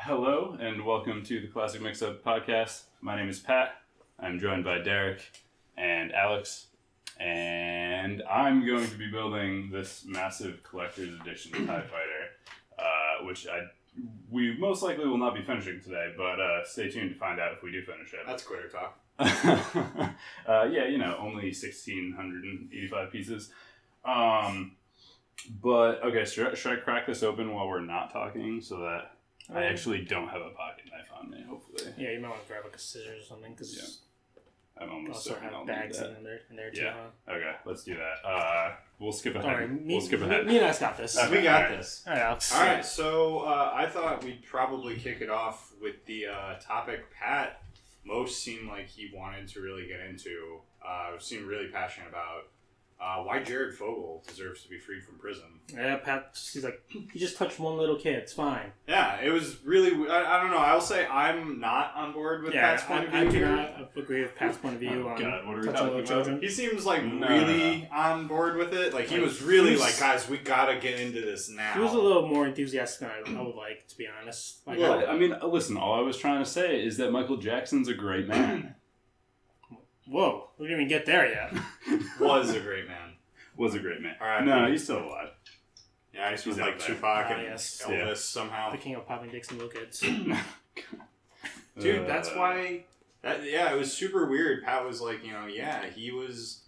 Hello and welcome to the Classic Mixup podcast. My name is Pat. I'm joined by Derek and Alex, and I'm going to be building this massive collector's edition TIE Fighter, which we most likely will not be finishing today, but stay tuned to find out if we do finish it. That's quitter talk. Yeah, only 1,685 pieces. But, okay, should I crack this open while we're not talking so that I actually don't have a pocket knife on me, hopefully? Yeah, you might want to grab like a scissors or something, because I'm almost also have bags in there too, huh? Okay, let's do that. We'll skip ahead. Alright, we'll skip ahead. Me and I got this. We got this. Alright, Alex. Alright, so I thought we'd probably kick it off with the topic Pat most seemed like he wanted to really get into, seemed really passionate about. Why Jared Fogle deserves to be freed from prison. Yeah, Pat, he's like, he just touched one little kid, it's fine. Yeah, it was really, I don't know, I'll say I'm not on board with Pat's point of view. I do not agree with Pat's point of view on God, what are we touching little children. He seems like really on board with it. Like, he was really like, guys, we gotta get into this now. He was a little more enthusiastic than I would like, to be honest. Like, well, I mean, listen, all I was trying to say is that Michael Jackson's a great man. Whoa, we didn't even get there yet. Was a great man. Was a great man. All right, no, he's still alive. Yeah, he's with like there. Tupac and yes. Elvis somehow. The king of popping dicks and little kids. Dude, that's why. It was super weird. Pat was like, he was,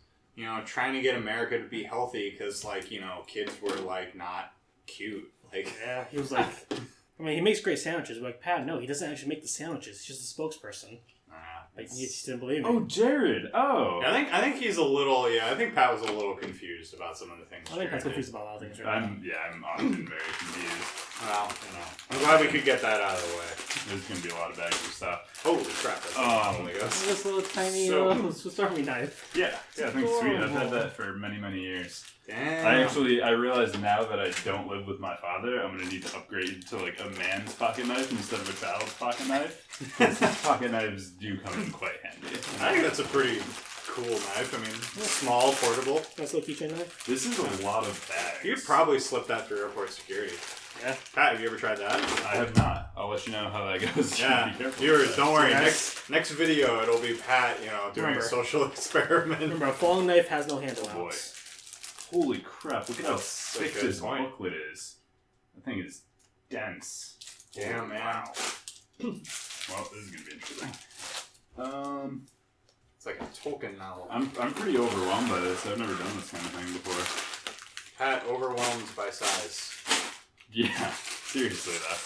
trying to get America to be healthy because, like, kids were like not cute. Like, yeah, he was like, I mean, he makes great sandwiches. But like, Pat, no, he doesn't actually make the sandwiches. He's just a spokesperson. Like, he just didn't believe me. Oh, Jared. Oh. I think he's a little. I think Pat was a little confused about some of the things. I think Pat's confused about a lot of things. Right I'm often very confused. Well, I'm glad we could get that out of the way. There's gonna be a lot of bags of stuff. Holy crap! That's this little tiny Swiss Army knife. Yeah, I think sweet. I've had that for many, many years. Damn. I realize now that I don't live with my father, I'm gonna need to upgrade to like a man's pocket knife instead of a child's pocket knife. Pocket knives do come in quite handy. I think that's a pretty cool knife. I mean, small, portable. Nice little keychain knife. This is a lot of bags. You'd probably slip that through airport security. Yeah. Pat, have you ever tried that? I have not. I'll let you know how that goes. Yeah. Viewers, don't worry. Next video, it'll be Pat, doing a social experiment. Remember, a falling knife has no handle. Oh boy. Holy crap, look at how thick this booklet is. That thing is dense. Damn, man. Wow. Well, this is going to be interesting. It's like a Tolkien novel. I'm pretty overwhelmed by this. I've never done this kind of thing before. Pat, overwhelmed by size. Yeah, seriously though.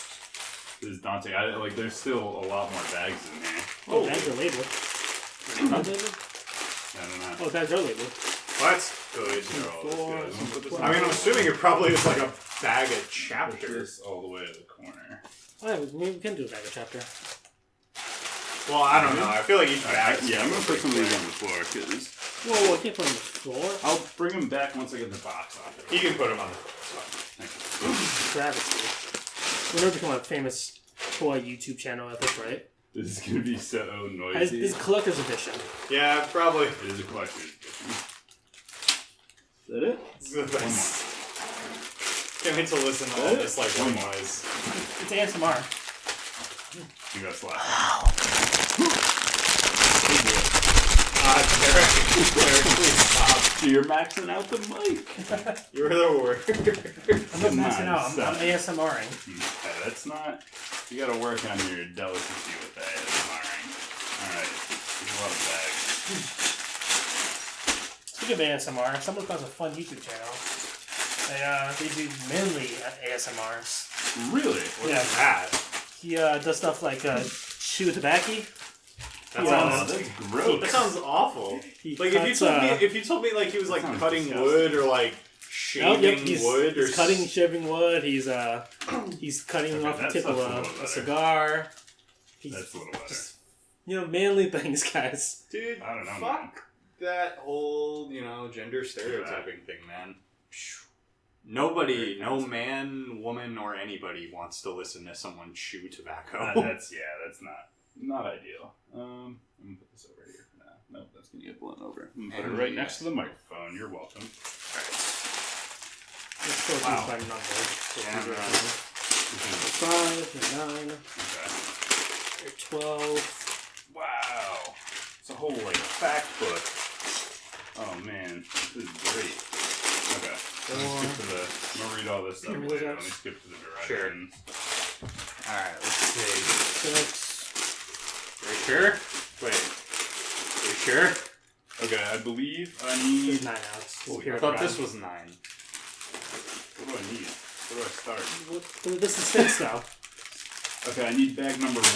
This is daunting. There's still a lot more bags in here. Oh, bags are labeled. Not labeled? I don't know. Oh, bags are labeled. Well, that's good. I mean, I'm assuming it probably is like a bag of chapters. Push this all the way to the corner. Oh, yeah, we can do a bag of chapter. Well, I don't know. I feel like each bag. Yeah, I'm gonna put some of these on the floor because. Whoa, I can't put them on the floor. I'll bring them back once I get the box off. You can put them on the floor. Travesty. We're gonna become a famous toy YouTube channel at this, right? This is gonna be so noisy. This is collector's edition. Yeah, probably. It is a collector's edition. Is that it? It's the best. Can't wait to listen to all this like one noise. It's ASMR. You got slapped. Derek, please stop. You're maxing out the mic. You're the worst. I'm not maxing out. I'm ASMRing. Okay, that's not... You gotta work on your delicacy with the ASMRing. Alright, there's a lot of bags. Speaking of ASMR, someone has a fun YouTube channel. They do mainly ASMRs. Really? What's that? He does stuff like chew tobacco. That's gross. That sounds awful. Like if you told me like he was like cutting disgusting. Wood or like shaving wood or he's cutting shaving wood. He's cutting off the tip of a cigar. That's a little better. Just, manly things, guys. Dude, I don't know. Fuck that whole gender stereotyping thing, man. Nobody, no man, woman, or anybody wants to listen to someone chew tobacco. That's not ideal. I'm gonna put this over here for now. Nope, that's gonna get blown over. I'm gonna put it right next to the microphone. You're welcome. Let's go Wow. by number. 5, 9, Okay. 12. Wow. It's a whole, like, fact book. Oh, man. This is great. Okay. Let me skip to the... I'm going to read all this stuff later. Let me skip to the directions. Sure. Alright, let's see. 6. Are you sure? Wait. Are you sure? Okay, I believe I need... There's 9 outs. I thought this was 9. What do I need? Where do I start? This is 6 now. Okay, I need bag number 1.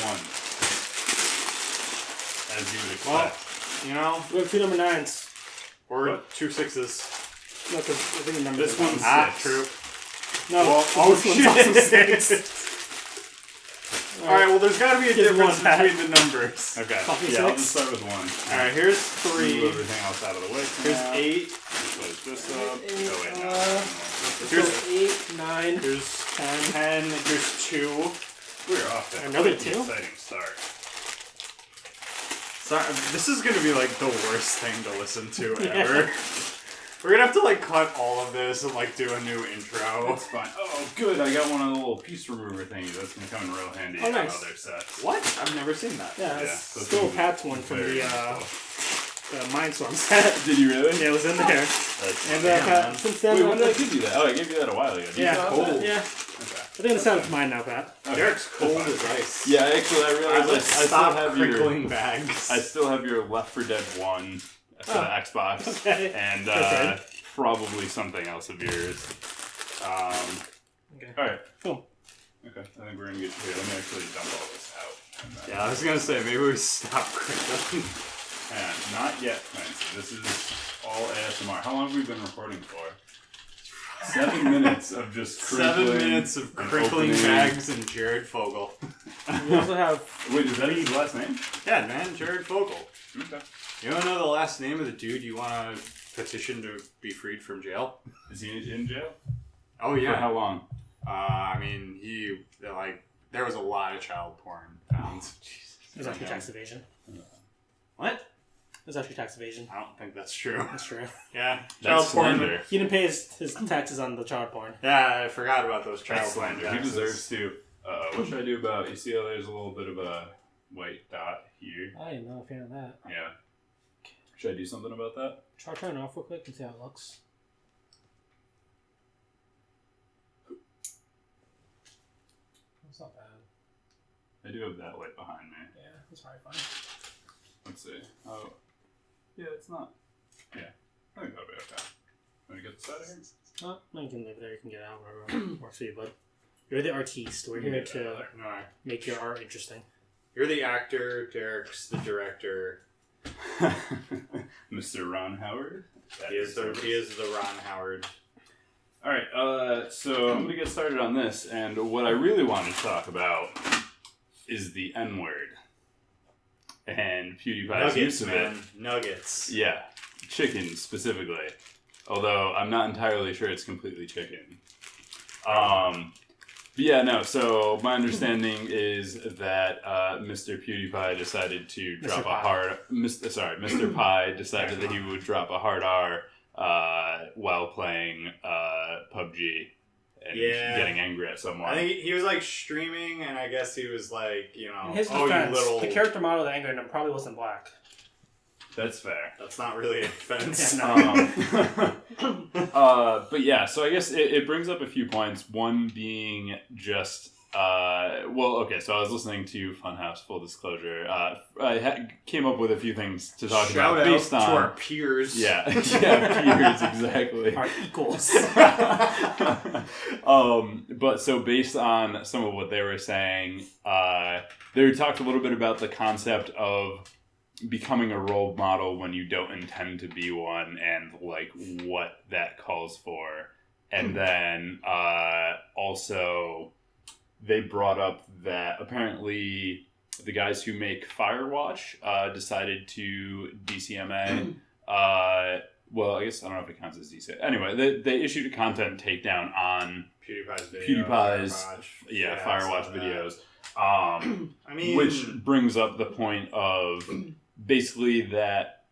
As you would Well, expect. you know, We have 2 number 9s. or What? 2 6s. No, because I think the number This one's Ah, 6. true. No, Well, this one's also 6. Alright, well, there's gotta be a Here's difference one, Pat. between the numbers. Okay, Copy yeah, I'll 6. just start with 1. Alright, here's Move 3. everything else out of the way for Here's now. 8. Close this up. Eight, Oh, wait, no. Here's So 8, 9, Here's 10. 10. Here's 2. We're off to Another quite the 2? exciting start. Sorry, this is gonna be like the worst thing to listen to Yeah. ever. We're gonna have to like cut all of this and like do a new intro. That's fine. Oh, good. I got one of the little piece remover thingies. That's going to come in real handy Oh, on nice. other sets. What? I've never seen that. Yeah, Yeah, it's so still it's Pat's one from very the useful. Mindstorm set. Did you really? Yeah, it was in there. That's And damn, Pat, man. since then, Wait, when did I give you that? Oh, I gave you that a while ago. Do you Yeah, still have cold. that? Yeah. Okay. I think the set's mine now, Pat. Okay. Derek's cold That's as fine. ice. Yeah, actually, I realized I still Stop have your... crinkling bags. I still have your Left 4 Dead 1 for the Xbox. Okay. And Okay. probably something else of yours. Okay. Alright. Cool. Okay, I think we're in good shape. Let me actually dump all this out. And then- Yeah, I was gonna say maybe we stop crinkling. And not yet, Clancy. This is all ASMR. How long have we been recording for? 7 minutes of just crinkling. 7 minutes of and crinkling opening. bags and Jared Fogle. We also have. Wait, is that his last name? Yeah, man, Jared Fogle. Okay. You wanna know the last name of the dude you wanna petition to be freed from jail? Is he in jail? Oh For yeah. how long? I mean, there was a lot of child porn found. Jesus. It was actually tax evasion. What? It was actually tax evasion. I don't think that's true. That's true. Yeah, That's child porn. slander. He didn't pay his taxes on the child porn. Yeah, I forgot about those child That's porn slander. He taxes. deserves to. What should I do about? You see how there's a little bit of a white dot here? I am not a fan of that. Yeah. Should I do something about that? Try turning it off real quick and see how it looks. It's not bad. I do have that light behind me. Yeah, it's probably fine. Let's see. Oh, yeah, it's not. Yeah, I think that'll be okay. Want to get this out of here? Oh, no, you can leave it there. You can get it out wherever works for you, bud. You're the artiste. We're here to No, make your art interesting. you're the actor. Derek's the director. Mr. Ron Howard. He is the Ron Howard. All right, so I'm gonna get started on this, and what I really want to talk about is the N word and PewDiePie's Nuggets, use of man. it. Nuggets. Yeah, chicken specifically. Although I'm not entirely sure it's completely chicken. But yeah, no. So my understanding is that Mr. PewDiePie decided to drop a hard. Mr. Pie decided that he would drop a hard R while playing PUBG and getting angry at someone. I think he was like streaming, and I guess he was like, you know, In his oh, defense, you little. the character model that angered him probably wasn't black. That's fair. That's not really a defense. But yeah, so I guess it brings up a few points. One being just, so I was listening to Funhouse, full disclosure. I came up with a few things to talk Shout about out based to on our peers. Yeah, peers, exactly. Our equals. But so based on some of what they were saying, they talked a little bit about the concept of becoming a role model when you don't intend to be one, and like what that calls for. And then also they brought up that apparently the guys who make Firewatch decided to DCMA. Well, I guess I don't know if it counts as DCMA. Anyway, they issued a content takedown on PewDiePie's Firewatch videos. I mean, Which brings up the point of basically that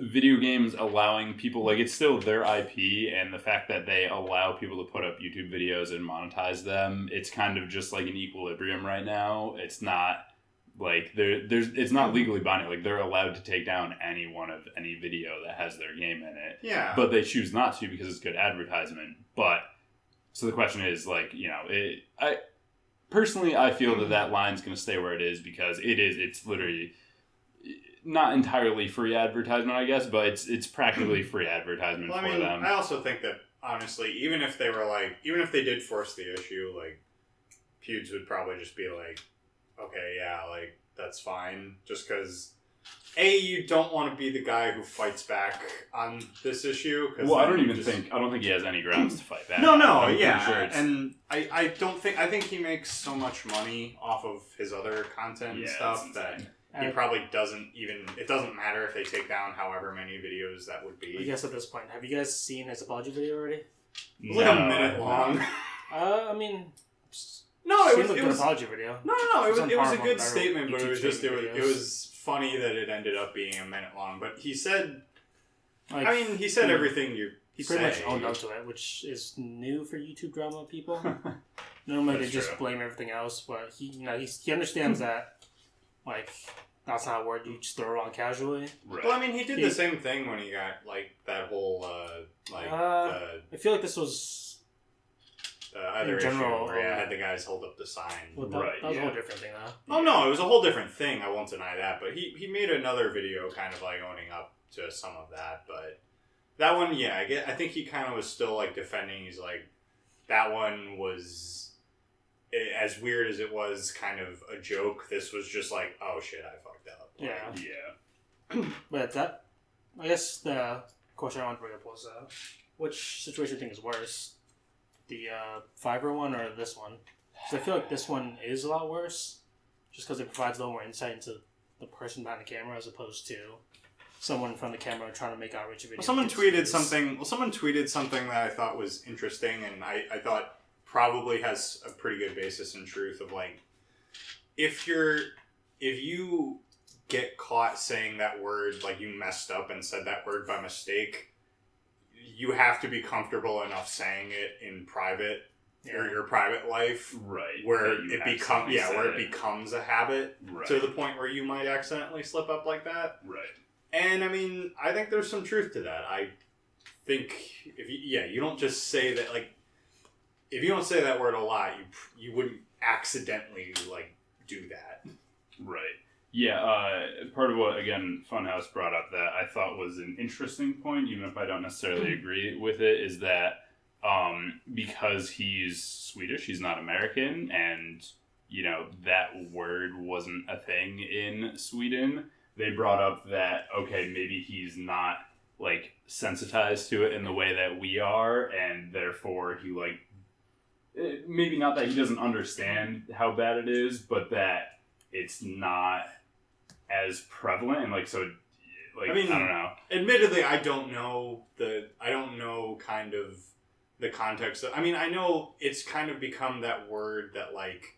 video games allowing people, like, it's still their IP, and the fact that they allow people to put up YouTube videos and monetize them, it's kind of just like an equilibrium right now. It's not like it's not legally binding. Like, they're allowed to take down any video that has their game in it. Yeah. But they choose not to because it's good advertisement. But so the question is, like, you know, I feel that line's going to stay where it is because it's literally not entirely free advertisement, I guess, but it's practically free advertisement for them. I also think that, honestly, even if they did force the issue, like, Pewds would probably just be like, okay, yeah, like, that's fine. Just because, A, you don't want to be the guy who fights back on this issue. Well, I don't think he has any grounds to fight back. No, I'm yeah. Sure and I think he makes so much money off of his other content and stuff that he probably doesn't even, it doesn't matter if they take down however many videos that would be. I guess at this point, have you guys seen his apology video already? It was like a minute long. I mean... No, it was an apology video. No. It was a good statement, but it was funny that it ended up being a minute long. But he said, like, he said everything he pretty much owned up to it, which is new for YouTube drama people. Normally they just blame everything else, but he understands that, like, that's not a word you just throw around casually. Right. Well, I mean, he did the same thing when he got, like, that whole I feel like this was. Other general, issue where I had the guys hold up the sign. Well, that was a whole different thing, though. Oh, no, it was a whole different thing. I won't deny that. But he made another video kind of, like, owning up to some of that. But that one, yeah, I think he kind of was still, like, defending. He's like, that one was, as weird as it was kind of a joke, this was just like, oh, shit, I fucked up. Yeah. But that, I guess the question I wanted to bring up was, which situation do you think is worse? The Fiverr one or this one? Because I feel like this one is a lot worse, just because it provides a little more insight into the person behind the camera as opposed to someone in front of the camera trying to make outreach videos. Well, someone tweeted something that I thought was interesting, and I thought probably has a pretty good basis in truth of, like, if you get caught saying that word, like, you messed up and said that word by mistake, you have to be comfortable enough saying it in private or your private life, right? Where it becomes a habit to the point where you might accidentally slip up like that, right? And I mean, I think there's some truth to that. I think you don't just say that, like, if you don't say that word a lot, you wouldn't accidentally, like, do that, right? Yeah, part of what, again, Funhouse brought up that I thought was an interesting point, even if I don't necessarily agree with it, is that because he's Swedish, he's not American, and, you know, that word wasn't a thing in Sweden, they brought up that, okay, maybe he's not, like, sensitized to it in the way that we are, and therefore he, like, maybe not that he doesn't understand how bad it is, but that it's not as prevalent, and, like, so, like, I mean, I don't know. Admittedly, I don't know kind of the context of, I mean, I know it's kind of become that word that, like,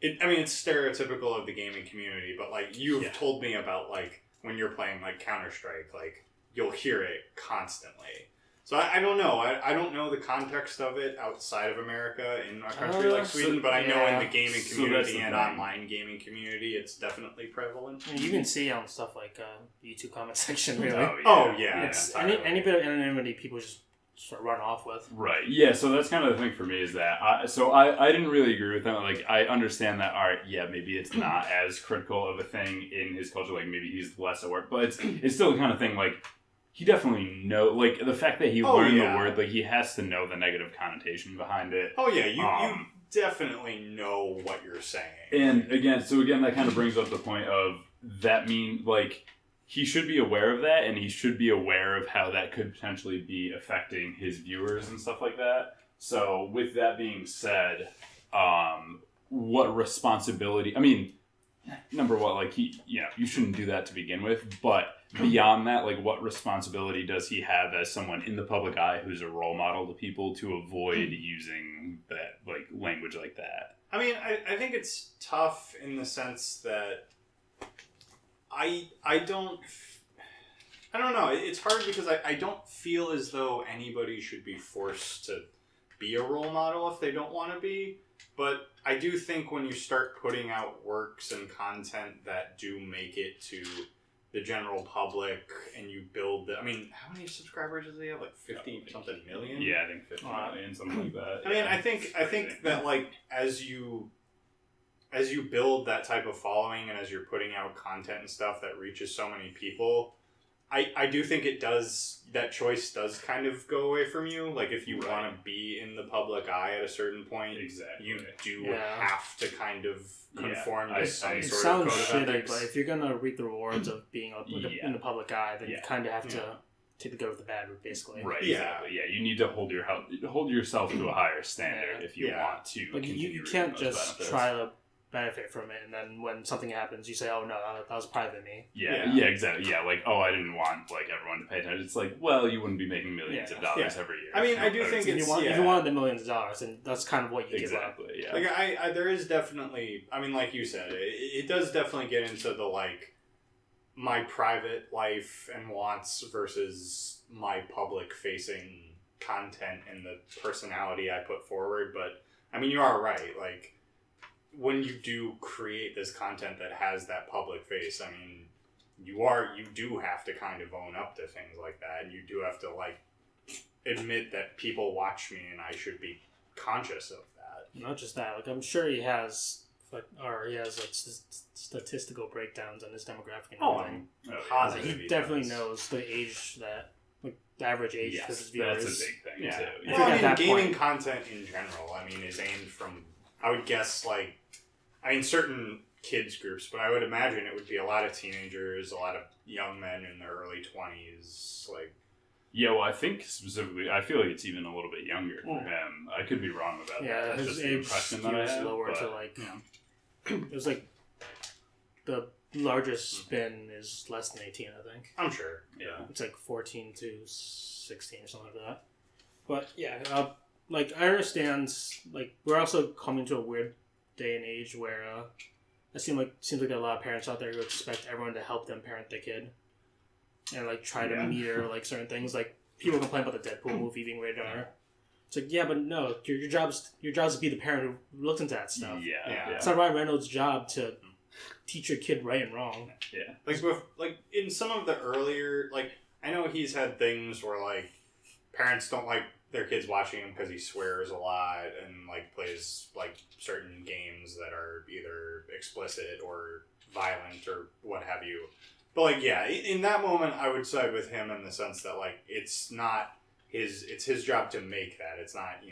it's stereotypical of the gaming community, but, like, you've told me about, like, when you're playing, like, Counter-Strike, like, you'll hear it constantly. So I don't know. I don't know the context of it outside of America in a country like Sweden, but I know in the gaming community and online gaming community, it's definitely prevalent. I mean, you can see on stuff like the YouTube comment section, really. Oh, yeah. It's any bit of anonymity people just sort of run off with. Right. Yeah, so that's kind of the thing for me is that, I didn't really agree with that. Like, I understand that, maybe it's not as critical of a thing in his culture, like, maybe he's less aware, but it's still the kind of thing, like, he definitely like, the fact that he learned the word, like, he has to know the negative connotation behind it. Oh, yeah, you definitely know what you're saying. And, again, that kind of brings up the point of, that like, he should be aware of that, and he should be aware of how that could potentially be affecting his viewers and stuff like that. So, with that being said, what responsibility, I mean, number one, like, you shouldn't do that to begin with, but beyond that, like, what responsibility does he have as someone in the public eye who's a role model to people to avoid using that, like, language like that? I mean, I think it's tough in the sense that I don't... I don't know. It's hard because I don't feel as though anybody should be forced to be a role model if they don't want to be. But I do think when you start putting out works and content that do make it to the general public and you build the... I mean, how many subscribers does he have? Like 50-something million? Yeah, I think 50 million, something like that. I mean, I think that, like, as you build that type of following and as you're putting out content and stuff that reaches so many people... I do think that choice does kind of go away from you. Like, if you want to be in the public eye at a certain point, you do have to kind of conform to some sort of code of shitty, ethics. but if you're going to reap the rewards of being in the public eye, then you kind of have to take the good with the bad, basically. Right, exactly. Yeah, you need to hold yourself to a higher standard if you want to. Like, you can't just try to benefit from it, and then when something happens, you say, "Oh no, that was probably me." Yeah, exactly. Yeah, like, oh, I didn't want like everyone to pay attention. It's like, well, you wouldn't be making millions of dollars every year. I mean, I do think if you wanted the millions of dollars, and that's kind of what you give up. Yeah. Like I there is definitely. I mean, like you said, it does definitely get into the like my private life and wants versus my public facing content and the personality I put forward. But I mean, you are right. Like, when you do create this content that has that public face, I mean, you do have to kind of own up to things like that, and you do have to like admit that people watch me, and I should be conscious of that. Not just that, like I'm sure he has like statistical breakdowns on his demographic and everything. Positive. He definitely knows the age that, like, the average age for his viewers. That's a big thing too. Well, I mean, gaming content in general, I mean, is aimed from, I would guess, like, I mean, certain kids groups, but I would imagine it would be a lot of teenagers, a lot of young men in their early 20s, like. Yeah, well, I think specifically, I feel like it's even a little bit younger for him. I could be wrong about that. Yeah, That's his just the age impression that I was have, lower to like. It was like the largest spin is less than 18, I think. I'm sure. Yeah, it's like 14 to 16 or something like that. But yeah, like I understand. Like, we're also coming to a weird day and age where it seems like there are a lot of parents out there who expect everyone to help them parent their kid, and like try to meter like certain things. Like, people complain about the Deadpool movie being rated R. It's like, yeah, but no, your job's to be the parent who looks into that stuff. Yeah. It's not Ryan Reynolds' job to teach your kid right and wrong. Yeah. Like in some of the earlier, like, I know he's had things where like parents don't like their kids watching him because he swears a lot and like plays like certain games that are either explicit or violent or what have you. But like, yeah, in that moment, I would side with him in the sense that like it's his job to make that. It's not,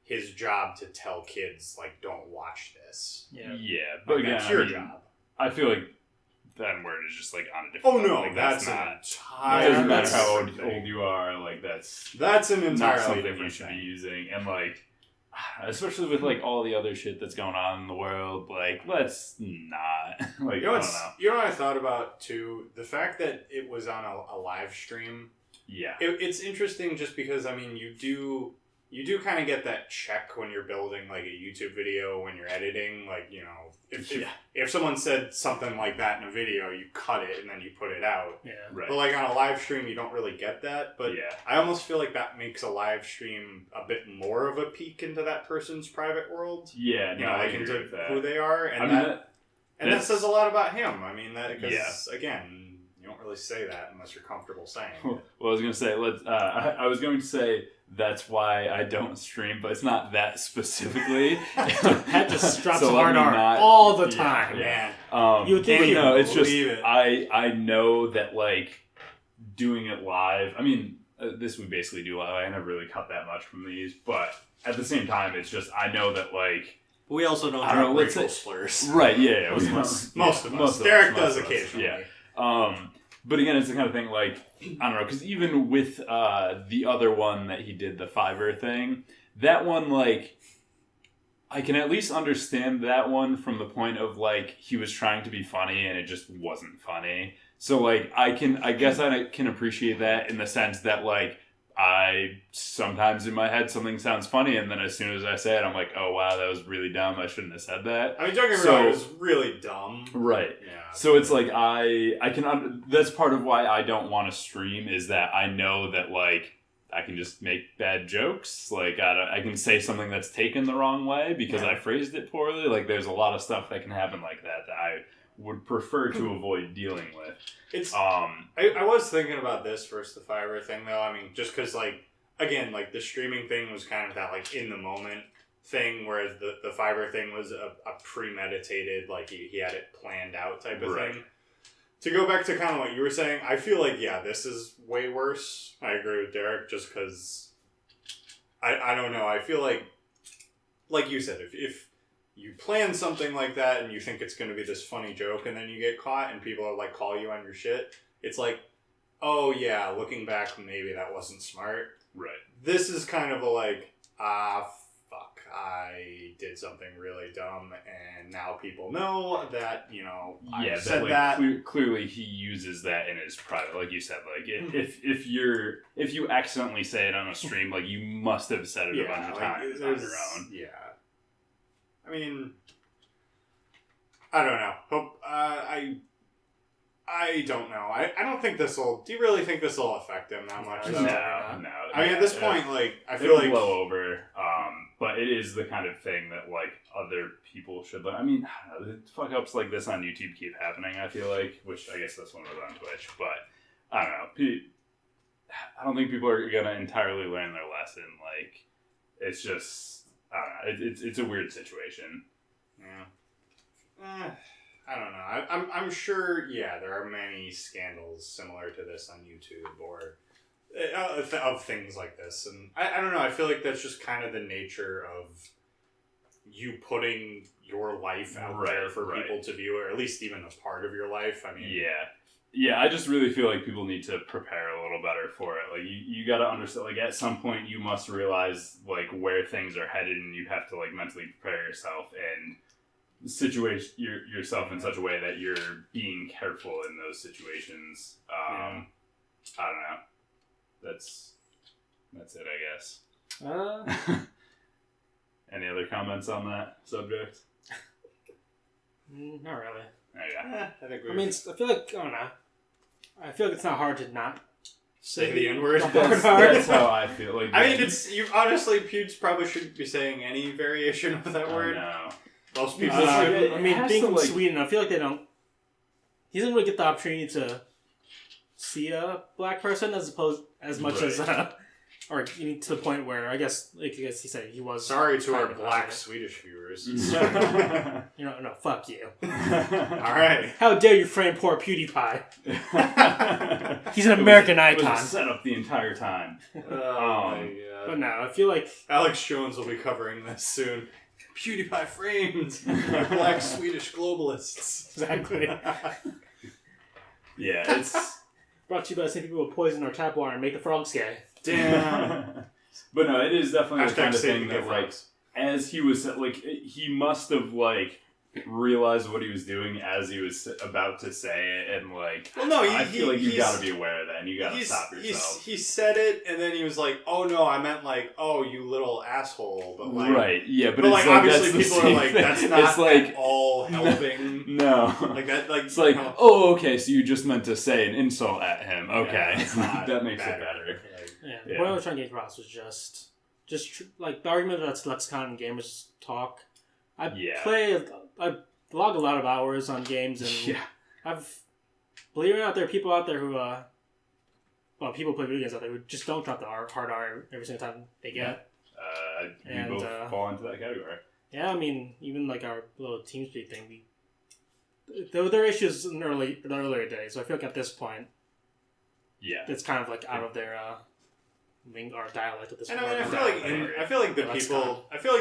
his job to tell kids like, don't watch this. Yeah, but like, again, that's your job. I feel like that word is just like on a different level. No, like, that's not. entirely. It doesn't matter how old you are. Like that's an entirely not something different you should thing. be using. And like, especially with like all the other shit that's going on in the world, like let's not. Like, I don't know. You know what I thought about too? The fact that it was on a live stream. Yeah, it's interesting just because I mean you do kind of get that check when you're building like a YouTube video when you're editing, like, if someone said something like that in a video, you cut it and then you put it out. Yeah, right. But like on a live stream, you don't really get that. But I almost feel like that makes a live stream a bit more of a peek into that person's private world. Yeah, like into who they are, and that says a lot about him. I mean, that because again, you don't really say that unless you're comfortable saying it. Well, I was gonna say I was going to say that's why I don't stream, but it's not that specifically. Pat just drops hard R all the time, man. You would think no, it's just I know that like doing it live. I mean, this we basically do live. I never really cut that much from these, but at the same time, it's just I know that like. We also don't have racial slurs. Right? Yeah. Most of us. Derek does occasionally. Yeah. But again, it's the kind of thing like, I don't know, because even with the other one that he did, the Fiverr thing, that one, like, I can at least understand that one from the point of, like, he was trying to be funny and it just wasn't funny. So, like, I guess I can appreciate that in the sense that, like, I sometimes in my head something sounds funny, and then as soon as I say it, I'm like, oh wow, that was really dumb. I shouldn't have said that. I mean, don't get me wrong, it was really dumb. Right. Yeah. So it's like I can that's part of why I don't want to stream, is that I know that like I can just make bad jokes. Like I can say something that's taken the wrong way because I phrased it poorly. Like there's a lot of stuff that can happen like that I would prefer to avoid dealing with. It's I was thinking about this versus the Fiverr thing though. I mean, just because like again, like the streaming thing was kind of that like in the moment thing, whereas the Fiverr thing was a premeditated, like he had it planned out type of thing. To go back to kind of what you were saying, I feel like this is way worse. I agree with Derek, just because I don't know. I feel like you said, if you plan something like that and you think it's going to be this funny joke and then you get caught and people are like call you on your shit, it's like, oh yeah, looking back, maybe that wasn't smart. Right. This is kind of a like, fuck, I did something really dumb and now people know that, I said that. Clearly he uses that in his private, like you said, like if you accidentally say it on a stream, like you must have said it a bunch of times on your own. Yeah. I mean, I don't know. I don't know. I don't think this will... Do you really think this will affect him that much? No. I mean, at this point, like, I feel like... blow over, but it is the kind of thing that, like, other people should... I mean, I don't know, fuck-ups like this on YouTube keep happening, I feel like, which I guess that's one of those on Twitch, but, I don't know. I don't think people are going to entirely learn their lesson. Like, it's just... I don't know. It's a weird situation. Yeah. I don't know. I'm sure. Yeah, there are many scandals similar to this on YouTube or of things like this, and I don't know. I feel like that's just kind of the nature of you putting your life out there for people to view, or at least even a part of your life. I mean, yeah. I just really feel like people need to prepare a little better for it. Like you got to understand. Like at some point, you must realize like where things are headed, and you have to like mentally prepare yourself and situate yourself in such a way that you're being careful in those situations. I don't know. That's it, I guess. Any other comments on that subject? Not really. Yeah. I feel like, I don't know. I feel like it's not hard to not say the N-word. That's how I feel. Like, I mean, honestly, Pewds probably shouldn't be saying any variation of that word. No. Most people should. I mean, being from Sweden, I feel like they don't... He doesn't really get the opportunity to see a black person as much as... Or to the point where, I guess he said he was... Sorry to our black Swedish viewers. No, fuck you. Alright. How dare you frame poor PewDiePie? He's an American icon. It was a setup the entire time. My God. But no, I feel like... Alex Jones will be covering this soon. PewDiePie framed by black Swedish globalists. Exactly. Yeah, it's... Brought to you by the same people who poison our tap water and make the frogs gay. Damn. But no, it is definitely the kind of thing that, like, frogs. as he was, like, he must have, like, realized what he was doing as he was about to say it, and, like, well, no, I feel like you gotta be aware of that, and you gotta stop yourself. He said it, and then he was like, oh no, I meant like, oh, you little asshole, but like... Right, yeah, but it's like, obviously people are like, thing. that's not it's like, at all helping. No. Like that, like... It's like, oh, okay, so you just meant to say an insult at him. Okay. Yeah, that makes it better. Yeah, what I was trying to get across was just like the argument that's lexicon and gamers talk. I log a lot of hours on games, and believe it or not, there are people out there who people play video games out there who just don't drop the hard R every single time they get. We both fall into that category. Yeah, I mean, even like our little TeamSpeak thing, there were issues in the earlier days. So I feel like at this point, it's kind of like out of their or dialect at this point. And I feel like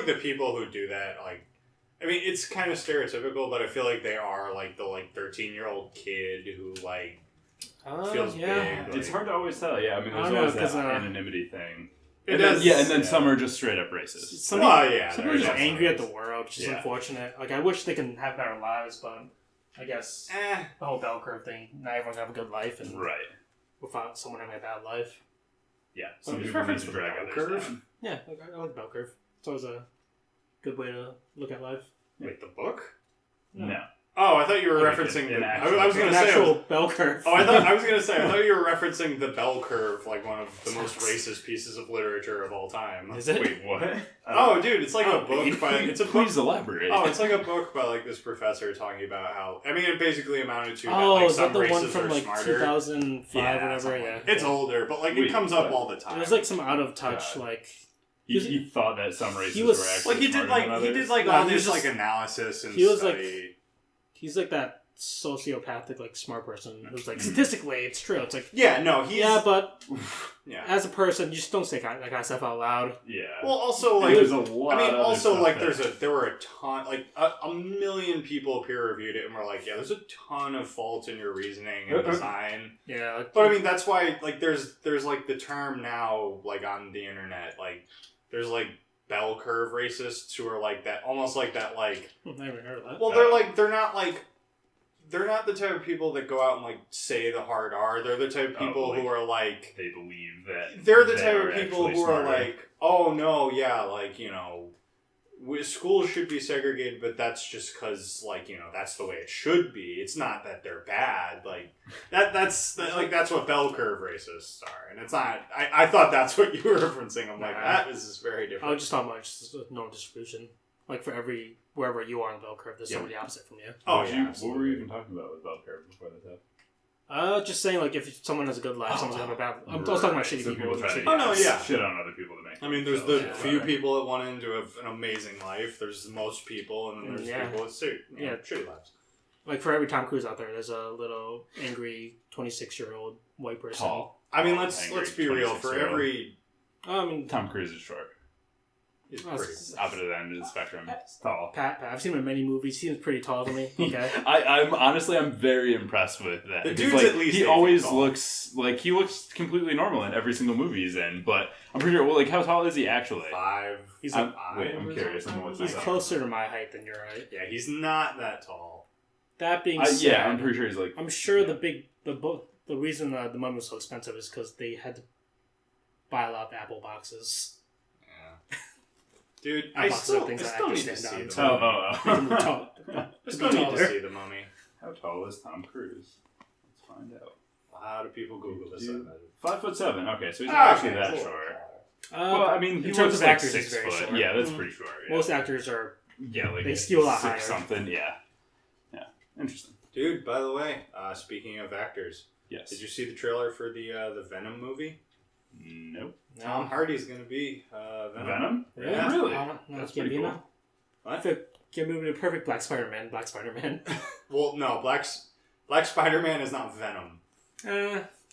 the people who do that, like, I mean, it's kind of stereotypical, but I feel like they are like the 13-year-old kid who like feels big. Like, it's hard to always tell. Yeah, I mean, there's always that anonymity thing. It does. And then some are just straight up racist. Some are just angry at the world, which is unfortunate. Like, I wish they can have better lives, but I guess the whole bell curve thing. Not everyone can have a good life, and without someone having a bad life. Yeah, some just people need reference to the drag bell others curve. down. Yeah, I like bell curve. It's always a good way to look at life. Wait, the book? No. Oh, I thought you were Like referencing an the. actual- I was going An to say. actual bell curve. Oh, I was gonna say. I thought you were referencing the bell curve, like one of the most racist pieces of literature of all time. Is it? Wait, what? Oh, dude, it's like a book Please- by. It's a book. Please elaborate. Oh, it's like a book by like this professor talking about how. I mean, it basically amounted to Oh, that, like, is some that the races one from are like smarter. 2005 Yeah, or whatever? something Yeah. like that. It's older, but like Wait, it comes up what? all the time. It was like some out of touch, God. like He thought that some races He was- were actually Like he did smarter like than he others? did like No, all he was this just- like analysis and he was, like, study. he's like that sociopathic, like smart person who's like statistically it's true. It's like Yeah, no, he's yeah, but yeah. as a person, you just don't say that kind of stuff out loud. Yeah. Well, also like there's a lot. I mean, of other also stuff like that- there were a ton, like a million people peer reviewed it and were like, yeah, there's a ton of faults in your reasoning and design. Yeah, like, But I mean, that's why like there's like the term now like on the internet like there's like bell curve racists who are like that, almost like that like. I haven't heard of that. Well, they're not the type of people that go out and like say the hard R. They're the type of people like, who are like they believe that they're the type of they're people actually who are smarter. like, oh no, yeah, like schools should be segregated, but that's just because like that's the way it should be. It's not that they're bad. Like that's what bell curve racists are, and it's not. I thought that's what you were referencing. I'm like, that is very I different. was just talking about just no distribution. Like for wherever you are in the bell curve, there's somebody opposite from you. Oh What yeah, you- what were absolutely. you even talking about with bell curve before this happened? Just saying, like if someone has a good life, someone's gonna have a bad. I was talking about shitty So people. try to shitty Oh, no, lives. yeah. shit on other people to make. I mean, there's the themselves few better. people at one end who have an amazing life. There's most people, and then there's Yeah. people with shitty lives. Like for every Tom Cruise out there, there's a little angry 26-year-old white person. Tall. I mean, Tall, let's angry, be real. For 26-year-old. every, I mean, Tom Cruise is short. he's Oh, pretty. Opposite end of the spectrum. It's tall. Pat, I've seen him in many movies. He seems pretty tall to me. Okay. I'm very impressed with that. The Because, dude's like, at least 8 he feet always tall. looks like he looks completely normal in every single movie he's in. But I'm pretty sure. Well, like, how tall is he actually? 5. He's I'm, like, wait, I'm curious. I'm what's he's that? closer to my height than your height. Yeah, he's not that tall. That being said, Yeah, I'm pretty sure he's like. I'm sure yeah. the reason the money was so expensive is because they had to buy a lot of Apple boxes. Yeah. Dude, Apple I boxes still, are things I that still need actually to see stand the out. mummy. Oh. I still need to see the mummy. How tall is Tom Cruise? Let's find out. A lot of people Google this. Dude. I imagine. 5'7". Okay, so he's not Ah, actually okay, that cool. short. Well, I mean, in he terms looks of like actors, he's 6 very foot. short. Yeah, that's Mm. pretty short. Yeah. Most actors are. Yeah, like They skew a lot 6 higher. something. Yeah, yeah, interesting. Dude, by the way, speaking of actors, Yes. did you see the trailer for the Venom movie? Nope. Tom Hardy's gonna be Venom. Venom? Yeah. Really? No, That's pretty cool. What? Give me the perfect Black Spider-Man. Black Spider-Man. Well, no, Black Spider-Man is not Venom.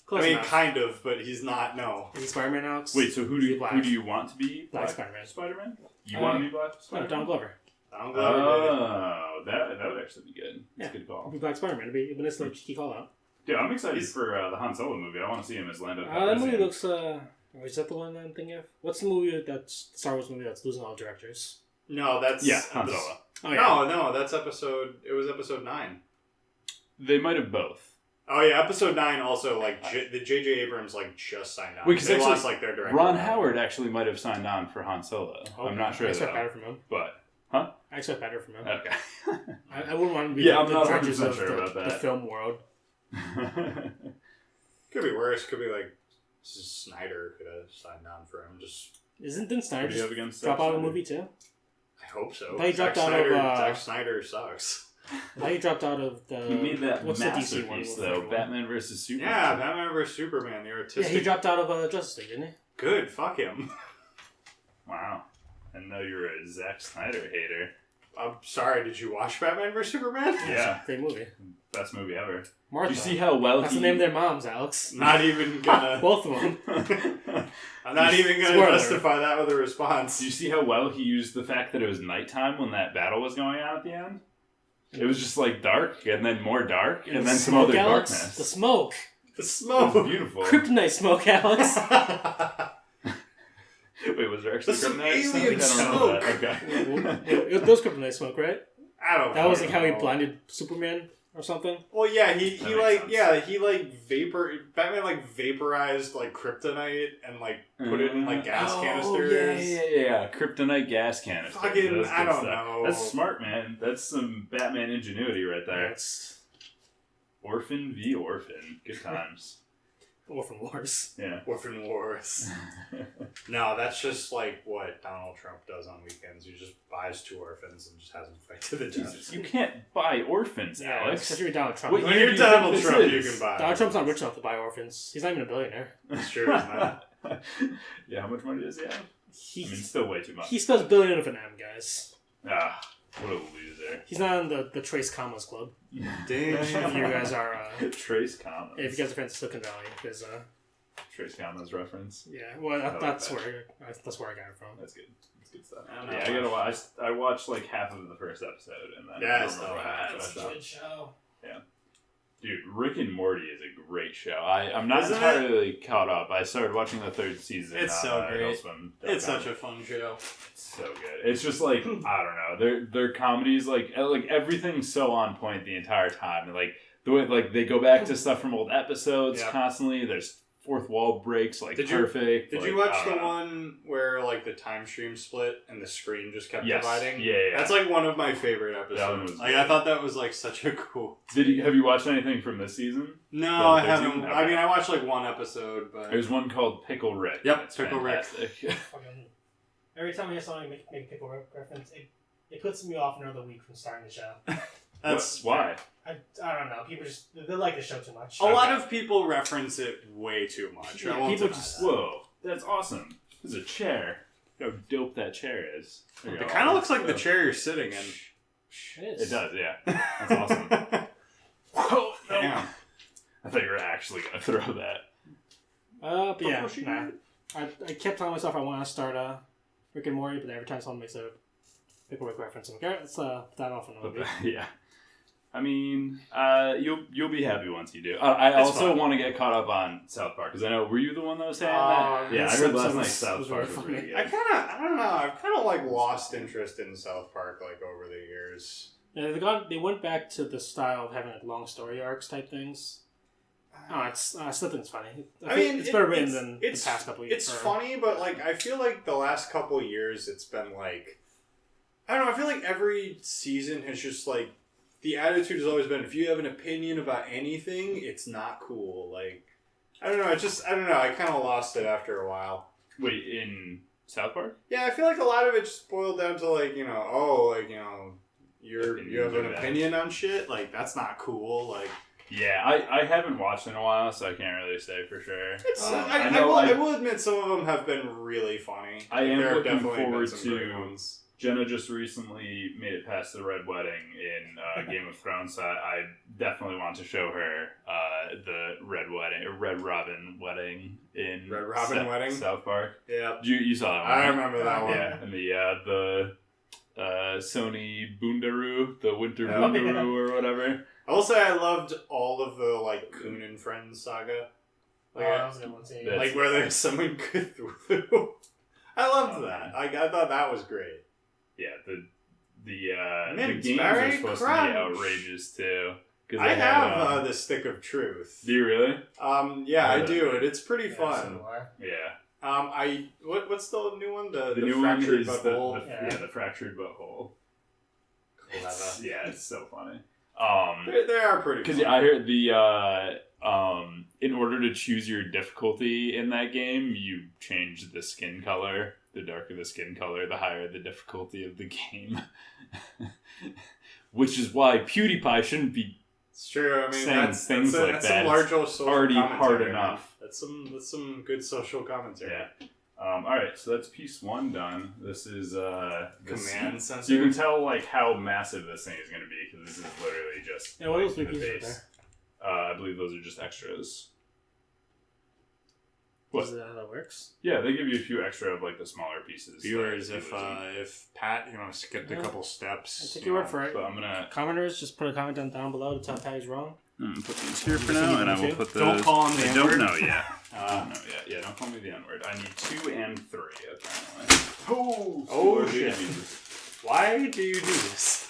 Close I mean, enough. kind of, but he's not. No. Is he Spider-Man, Alex? Wait, so who do Black. you want to be? Black Spider-Man. Spider-Man? You want to be Black No, Spider-Man? Don Glover. I'm glad we did it. Oh, that would actually be good. That's a good I'll call. be Black Spider-Man. It'll be a nice little cheeky call out. Dude, I'm excited for the Han Solo movie. I want to see him as Lando. That movie Calrissian. looks. Is that the one I'm thinking of? What's the movie that's Star Wars movie that's losing all directors? No, that's Yeah, Han Solo. Oh yeah. No, that's episode. It was episode 9. They might have both. Oh yeah, episode 9 also like the J.J. Abrams like just signed on. Wait, 'cause they actually, lost like their director. Ron Howard actually might have signed on for Han Solo. I'm not sure I expect though. better from him. But I expect better from him. okay. I wouldn't want to be Yeah, I'm the not judges 100% of sure the, about that. the film world. Could be worse. Could be like Snyder could have signed on for him. Just Didn't Snyder What do you have just against drop Zack out of the Snyder? movie too? I hope so. He dropped out of, Zack Snyder sucks. He dropped out of the. He made that what's the DC one? masterpiece though, Batman vs Superman. Yeah, Batman vs Superman. The Yeah, artistic. he dropped out of Justice League, didn't he? Good. Fuck him. Wow. I know you're a Zack Snyder hater. I'm sorry. Did you watch Batman vs Superman? Yeah. Great movie. Best movie ever. Martha. Do you see how well That's he... the name of their moms, Alex. Not even gonna. Both of them. I'm not even gonna Spoiler. justify that with a response. Do you see how well he used the fact that it was nighttime when that battle was going on at the end? It was just like dark, and then more dark, and then some smoke, other Alex? darkness. The smoke. The It smoke. was beautiful. Kryptonite smoke, Alex. Wait, was there actually There's some kryptonite? alien I don't know that. Okay. Those kryptonite smoke, right? I don't. That was like how he know. blinded Superman or something. Well, yeah, Batman like vaporized like kryptonite and like put it in like gas canisters. Yeah. Kryptonite gas canisters. Fucking, I don't know. That's smart, man. That's some Batman ingenuity right there. Yeah, it's Orphan v. Orphan. Good times. Orphan Wars. Yeah. Orphan Wars. No, that's just like what Donald Trump does on weekends. He just buys 2 orphans and just has them fight to the death. You can't buy orphans, Yeah, Alex. especially with Donald Trump. Wait, When you're Donald Trump, you can buy. Donald Trump's not rich enough to buy orphans. He's not even a billionaire. That's true, isn't it? Yeah, how much money does he have? He, I mean, still way too much. he spells billion with an M, guys. Ah, what a loser. He's not in the Trace Commas Club. Damn. If you guys are, Trace Commas. if you guys are fans of Silicon Valley, because Trace Commas reference. yeah, well like that's that. where I got it from. That's good. That's good stuff. I don't know. Yeah, I gotta watch. I watched like half of the first episode, and then Yeah, I it's don't remember not how bad. much That's I a saw. good show. Dude, Rick and Morty is a great show. I'm not Isn't entirely caught up. I started watching the 3rd season. It's so great. Adult Swim. It's such a fun show. It's so good. It's just like I don't know. Their comedies like everything's so on point the entire time. And, like the way like they go back to stuff from old episodes Yeah. constantly. There's fourth wall breaks like Did you- perfect. Did like, you watch I the don't know. one where like the time stream split and the screen just kept Yes. dividing? Yeah. That's like one of my favorite That one episodes. was Like good. I thought that was like such a cool. Have you watched anything from this season? No, The I 13? haven't. Okay. I mean, I watched like one episode, but There's one called Pickle Rick. Yep, It's Pickle Rick. fantastic. Fucking, every time I hear somebody make a pickle reference, it puts me off another week from starting the show. that's Why? I don't know. People just they like the show too much. a lot of people reference it way too much. Yeah, I won't people deny just- that. Whoa, that's awesome. This is a chair. Look how dope that chair is. There you It go. kind of looks like the chair you're sitting in. It is. It does, yeah. That's awesome. Oh, no. Damn. I thought you were actually going to throw that. But yeah, Oh, she nah. did. I kept telling myself I want to start Rick and Morty, but every time someone makes a Pickle Rick reference, I'm like, alright, let's put that off another week. Yeah. I mean, you'll be happy once you do. I It's also fun. want to get caught up on South Park because I know were you the one that was saying Oh, that? Yeah, I this heard last episode night was South very Park was funny. really good. I don't know. I've kind of like lost interest in South Park like over the years. Yeah, they went back to the style of having like long story arcs type things. Oh, it's I still think it's funny. I mean, it's better written than it's the past couple years. It's funny, but like I feel like the last couple of years, it's been like I don't know. I feel like every season has just like the attitude has always been if you have an opinion about anything, it's not cool. Like I don't know. I don't know. I kind of lost it after a while. Wait, in South Park? Yeah, I feel like a lot of it just boiled down to like you know you have an opinion on shit. Like that's not cool. Like. Yeah, I haven't watched in a while, so I can't really say for sure. I will admit some of them have been really funny. I am There have looking definitely been forward some great to. ones. Jenna just recently made it past the Red Wedding in Game of Thrones, so I definitely want to show her the Red Robin Wedding in Red Robin Wedding? South Park. Yeah, You saw that one? I right? remember that one. Yeah, and the Sony Boondaroo, the Winter Yeah. Boondaroo or whatever. I will say I loved all of the like Coon and Friends saga. Oh, that was a good one too. That's- Like where they summon Cthulhu. I loved that. I thought that was great. Yeah, the Mint games are Berry supposed Crunch. to be outrageous too. 'Cause I they have the Stick of Truth. Do you really? Yeah, I Yeah. do, and it's pretty Yeah, so fun. do I. Yeah. What's the new one? The new one fractured is butthole. the fractured butthole. Clever. Yeah, it's so funny. They are pretty. Because Fun. I heard the in order to choose your difficulty in that game, you change the skin color. The darker the skin color, the higher the difficulty of the game. Which is why PewDiePie shouldn't be It's true. I mean, saying that's things like that's that. some large social already commentary, hard man. enough. That's some good social commentary. Yeah. All right, so that's piece one done. This is Command so sensor. you can tell like how massive this thing is going to be because this is literally just Yeah, what are like, those big the pieces right base. there? I believe those are just extras. What? Is that how that works? Yeah, they give you a few extra of like the smaller pieces. Viewers, that you if Pat skipped Yeah. a couple steps, I take your word for it. So I'm gonna Commenters, just put a comment down below to tell Pat he's wrong. put these here for Just now, leave and I them will too? put those. Don't call him the I don't N-word. know yet. Don't know yet. Yeah, don't call me the N-word. I need 2 and 3 apparently. Oh, So shit. Jesus. why do you do this?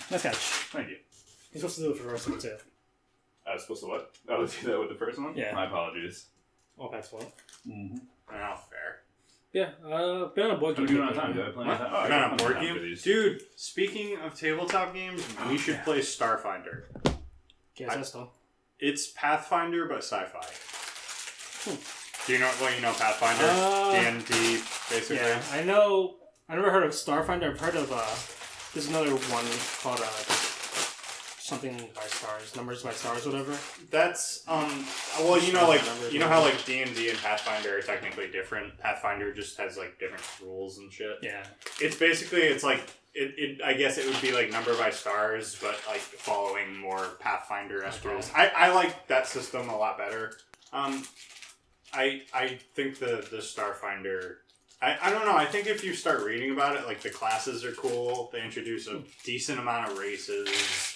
Nice catch. Thank you. You're supposed to do it for the first one too. I was supposed to what? Oh, do that with the first one? Yeah. My apologies. All packs one. Mm-hmm. Oh, fair. Yeah, been on a board How are game. we doing on time? Do I have plenty of time? Oh, I Been got on a plenty of board time for game? these. Dude, speaking of tabletop games, we should play Starfinder. KSS though. It's Pathfinder, but sci-fi. Do you know Pathfinder? D&D, basically. Yeah, I know. I never heard of Starfinder. I've heard of there's another one called something by stars, numbers by stars, whatever. That's well, you know how like D&D and Pathfinder are technically different. Pathfinder just has like different rules and shit. Yeah. It's basically like it I guess it would be like number by stars, but like following more Pathfinder-esque rules. I like that system a lot better. I think the Starfinder. I don't know. I think if you start reading about it, like the classes are cool. They introduce a decent amount of races.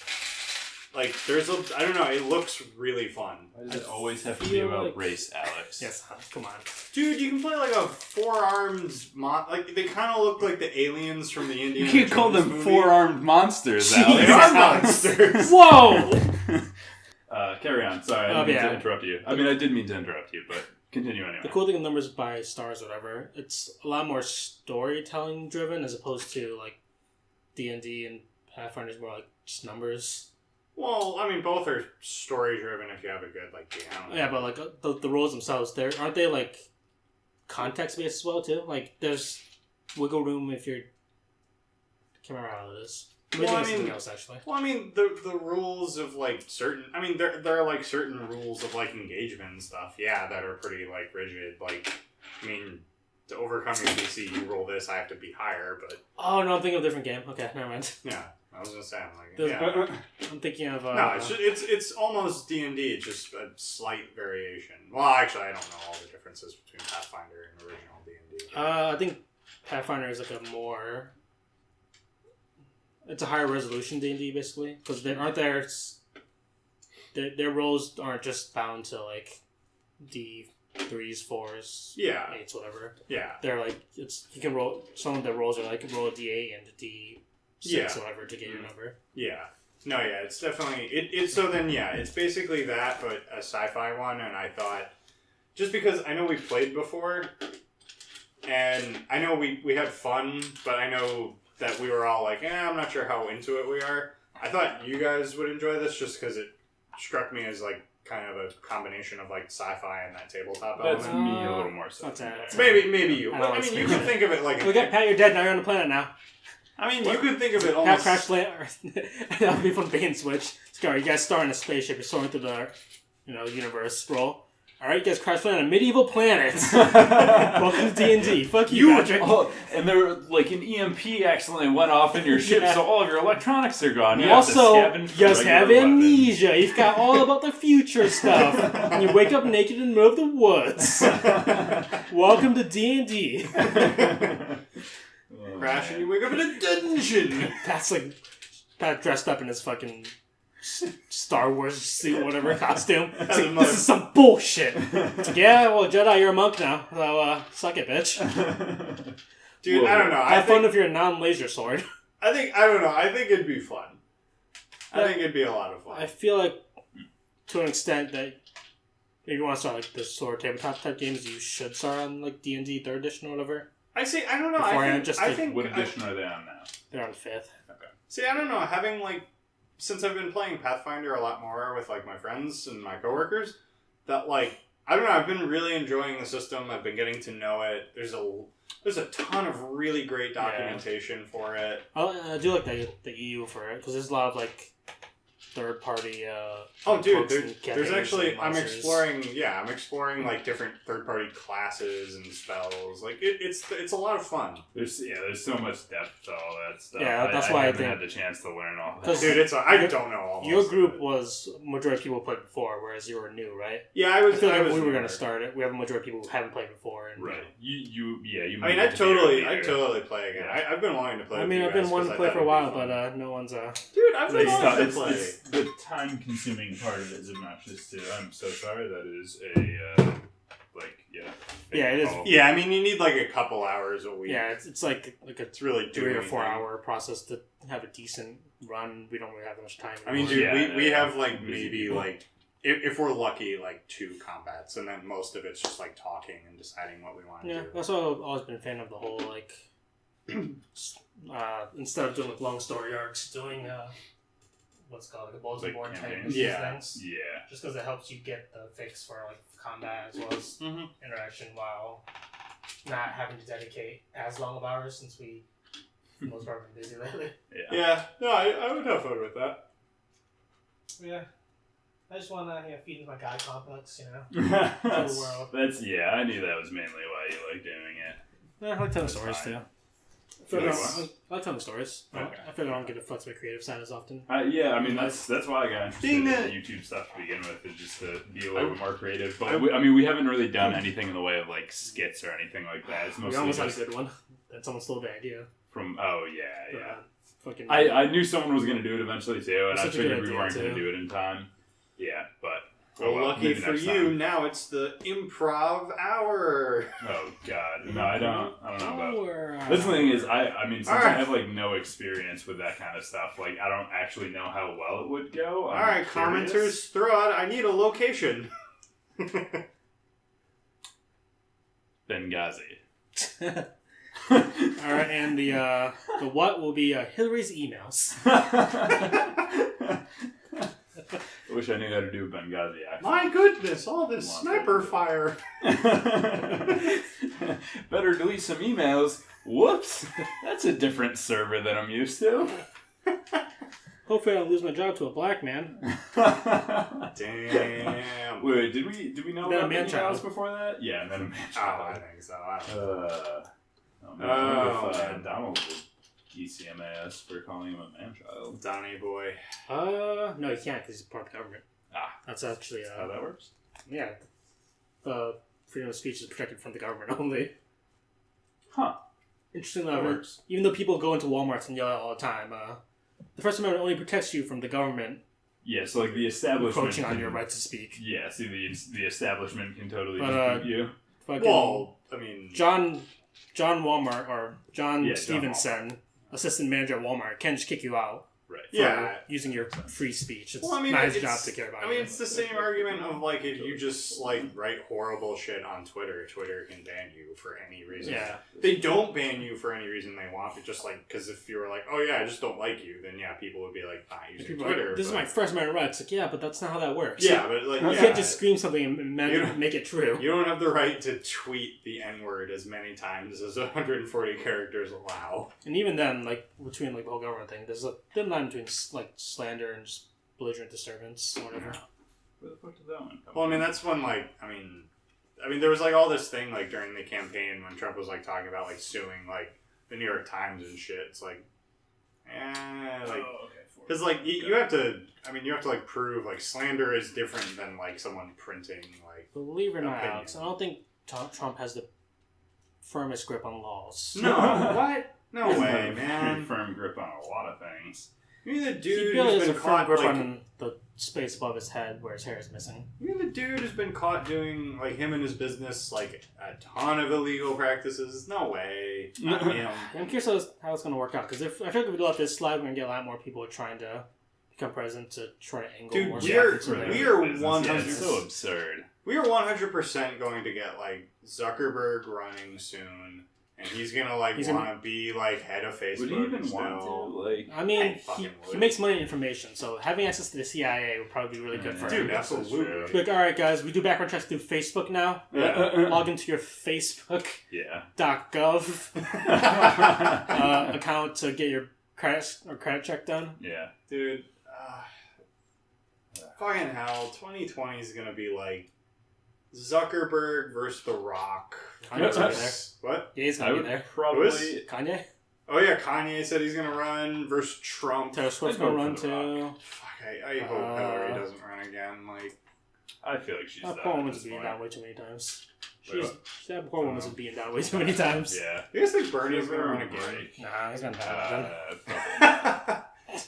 Like there's I don't know. It looks really fun. Why does it always have to be about race, Alex? Yes, come on. Dude, you can play like a four-armed like they kind of look like the aliens from the Indiana You call Jones them movie. four-armed monsters, Alex. They are monsters. Whoa! Carry on. Sorry, I didn't mean to interrupt you. I mean, I did mean to interrupt you, but continue anyway. The cool thing with numbers by stars, whatever, it's a lot more storytelling driven as opposed to like D&D and Pathfinder is more like just numbers. Well, I mean, both are story-driven if you have a good like game. Yeah, but like the roles themselves, aren't they like context-based as well too? Like there's wiggle room if you're. I can't remember how it is. Well, I mean, something else actually. Well, I mean, the rules of like certain. I mean, there are like certain rules of like engagement and stuff. Yeah, that are pretty like rigid. Like, I mean, to overcome your DC, you roll this. I have to be higher, but. Oh no, I'm thinking of a different game. Okay, never mind. Yeah. I was gonna say, I'm thinking of. No, it's almost D&D. It's just a slight variation. Well, actually, I don't know all the differences between Pathfinder and original D&D. I think Pathfinder is like a more. It's a higher resolution D&D basically because they aren't there. Their roles aren't just bound to like D3s, 4s, Yeah. 8s, whatever. Yeah. They're like it's you can roll. Some of the rolls are like roll a D8 and a D6 or whatever to get your number. Yeah. No, yeah, it's definitely so then it's basically that but a sci-fi one, and I thought just because I know we played before and I know we had fun, but I know that we were all like, I'm not sure how into it we are. I thought you guys would enjoy this just because it struck me as like kind of a combination of like sci-fi and that tabletop That's element. me a little more so. Maybe you. But, I mean, you could think of it like We got Pat, you're dead. Now you're on the planet now. I mean, you could think of it Pat almost. crash land. That would be from bait and switch. Scar, you guys star in a spaceship. You're soaring through the, universe. Roll. All right, you guys crash land on a medieval planet. Welcome to D&D. Fuck you, Patrick. And there, like, an EMP accidentally went off in your ship, so all of your electronics are gone. You Also, have to scavenge you just have regular amnesia. weapons. You've got all about the future stuff. And you wake up naked in the middle of the woods. Welcome to D&D. Crash and you wake up in a dungeon. Pat's like, Pat dressed up in his fucking Star Wars suit, whatever costume. It's like, this is some bullshit. It's like, yeah, well, Jedi, you're a monk now. So, suck it, bitch. Dude, I don't know. Have fun if you're a non-laser sword. I don't know. I think it'd be fun. I think it'd be a lot of fun. I feel like, to an extent, that if you want to start like the sword tabletop type games, you should start on like D&D 3rd edition or whatever. I don't know. I think What edition are they on now? They're on 5th. Okay. See, I don't know. Having since I've been playing Pathfinder a lot more with like my friends and my coworkers, that like I don't know. I've been really enjoying the system. I've been getting to know it. There's a ton of really great documentation for it. I do like the EU for it because there's a lot of like third party. There's actually I'm exploring like different third party classes and spells. Like it's a lot of fun. There's so much depth to all that stuff. Yeah, that's why I haven't think had the chance to learn all that. Dude, I don't know all. Your group was majority of people played before, whereas you were new, right? Yeah, I feel like if we were going newer. to start it, we have a majority of people who haven't played before. And, Right. You. I mean, I'd totally play again. Yeah. I've been wanting to play. I mean, I've been wanting to play for a while, but no one's. Dude, I've been wanting to play. It's the time-consuming part of it is obnoxious too. I'm so sorry. That is a Yeah, it is. Oh. Yeah, I mean, you need like a couple hours a week. Yeah, it's like a It's really 3 or 4 anything. hour process to have a decent run. We don't really have that much time. I mean, anymore. dude, we have like Busy maybe people. like if we're lucky, like 2 combats, and then most of it's just like talking and deciding what we want to Yeah, do. that's why I've always been a fan of the whole like instead of doing like long story arcs, doing what's it called like a bulletin Like board type campaigns. things. Yeah. Just because it helps you get the fix for like combat as well as Mm-hmm. interaction while not having to dedicate as long of hours since we for the most part have been busy lately. Yeah. Yeah, no, I would have fun with that. Yeah. I just want to feed into my god complex, that's, world. I knew that was mainly why you like doing it. Yeah, I like telling That's stories fine. too. Like I like telling stories. Okay. I feel like I don't get to flex my creative side as often. Yeah, I mean that's why I got interested Being in that- the YouTube stuff to begin with, is just to be a little bit more creative. But I- we haven't really done anything in the way of like skits or anything like that. It's We mostly almost had a just good one. Then someone stole the idea. from. Oh yeah. Fucking. I knew someone was gonna do it eventually too, and It's I such a good figured we idea, weren't gonna too. do it in time. Yeah, but Well, lucky maybe for next you, time. now it's the improv hour. Oh god, no, I don't know about. Our, This thing is, I mean, since I Alright. have like no experience with that kind of stuff, like I don't actually know how well it would go. All right, commenters, throw out. I need a location. Benghazi. All right, and the what will be Hillary's emails. I wish I knew how to do a Benghazi accent. My goodness, all this Come on, sniper baby. fire. Better delete some emails. Whoops, that's a different server than I'm used to. Hopefully, I don't lose my job to a black man. Damn. Wait, did we know Then a about the man-child. emails before that? Yeah, and then a man Oh, I child. think so. I don't know. Oh man, I wonder if man. Donald would ECMAS for calling him a man-child. Donnie boy. No, you can't because he's part of the government. Ah. That's actually That's how that works. yeah. Freedom of speech is protected from the government only. Huh. Interesting That though. works. Even though people go into Walmarts and yell all the time, the First Amendment only protects you from the government Yeah, so like the establishment encroaching on can- your right to speak. Yeah, see the establishment can totally But, dispute you. Fucking Well, I mean, John Walmart or John Yeah, John Stevenson, assistant manager at Walmart, can just kick you out Right. for Yeah. using your free speech. It's well, I mean, not his it's- job to care about I mean, you. it's the same argument of like if you just like write horrible shit on Twitter, Twitter can ban you for any reason. Yeah. They don't ban you for any reason they want, but just like because if you were like, oh yeah, I just don't like you, then yeah, people would be like, not using People are like, Twitter. this is but- my First Amendment right. It's like, yeah, but that's not how that works. Yeah, but like You yeah, can't just scream something and You don't- make it true. you don't have the right to tweet the N word as many times as 140 characters allow. And even then, like between like the whole government thing, there's a thin line between like slander and just belligerent disturbance or whatever. Where the fuck did that one come Well, I mean, from? that's when like I mean, there was like all this thing like during the campaign when Trump was like talking about like suing like the New York Times and shit. It's like, like. Oh, okay. Because like you have to, you have to like prove like slander is different than like someone printing like. Believe it or not, Opinion. Alex, I don't think Trump has the firmest grip on laws. No, what? No He's way, got a man. pretty firm grip on a lot of things. You're the He dude barely who's has a been firm caught grip like. on the space above his head where his hair is missing. You're the dude who's been caught doing like him and his business like a ton of illegal practices. No way. Not him. I'm curious how it's going to work out because I feel like if we let this slide, we're going to get a lot more people trying to become president to try to angle Dude, more we stuff are- into For their- the we are business. Yeah, 100 it's so absurd. We are 100% going to get like Zuckerberg running soon, and he's gonna like He's want to be like head of Facebook. Would he even still. want to? Like, I mean, I fucking he would. makes money in information, so having access to the CIA would probably be really good for Dude, him. absolutely. Be like, all right, guys, we do background checks through Facebook now. yeah. Log into your Facebook.gov Yeah. account to get your credit check done. Yeah. Dude, fucking hell, 2020 is gonna be like Zuckerberg versus The Rock. Kanye's gonna be there. What? Yeah, he's I gonna be would there. probably. Kanye? Oh yeah, Kanye said he's gonna run versus Trump. Taylor Swift's I'd gonna vote run for The too. Fuck, I hope Hillary doesn't run again. Like, I feel like she's That done poor at woman's this being point. down way too many times. Wait, That poor woman's been being down way too many times. Yeah. you guys think Bernie's She's gonna run on a again? break. Nah, he's gonna die.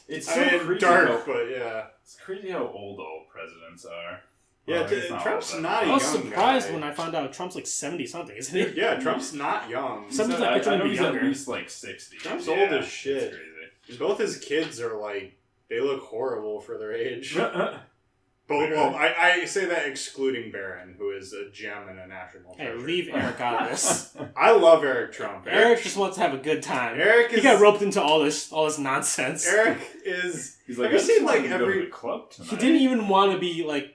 It's I so mean, crazy dark, how- but yeah. It's crazy how old all presidents are. Yeah, Well, it's not Trump's all that. not a I young was surprised guy. when I found out Trump's like 70 something, isn't he? Yeah, Trump's not young. Something's I like picture him know to be he's at younger. least like 60. Trump's Yeah, old as it's shit. crazy. Both his kids are like, they look horrible for their age. Oh, Well, I say that excluding Barron, who is a gem and a national Hey, treasure. leave Eric out of this. I love Eric Trump. Eric just wants to have a good time. Eric He is. got roped into all this nonsense. Eric is. He's like, Have you I just seen wanted like to go to every? the club tonight. He didn't even want to be like.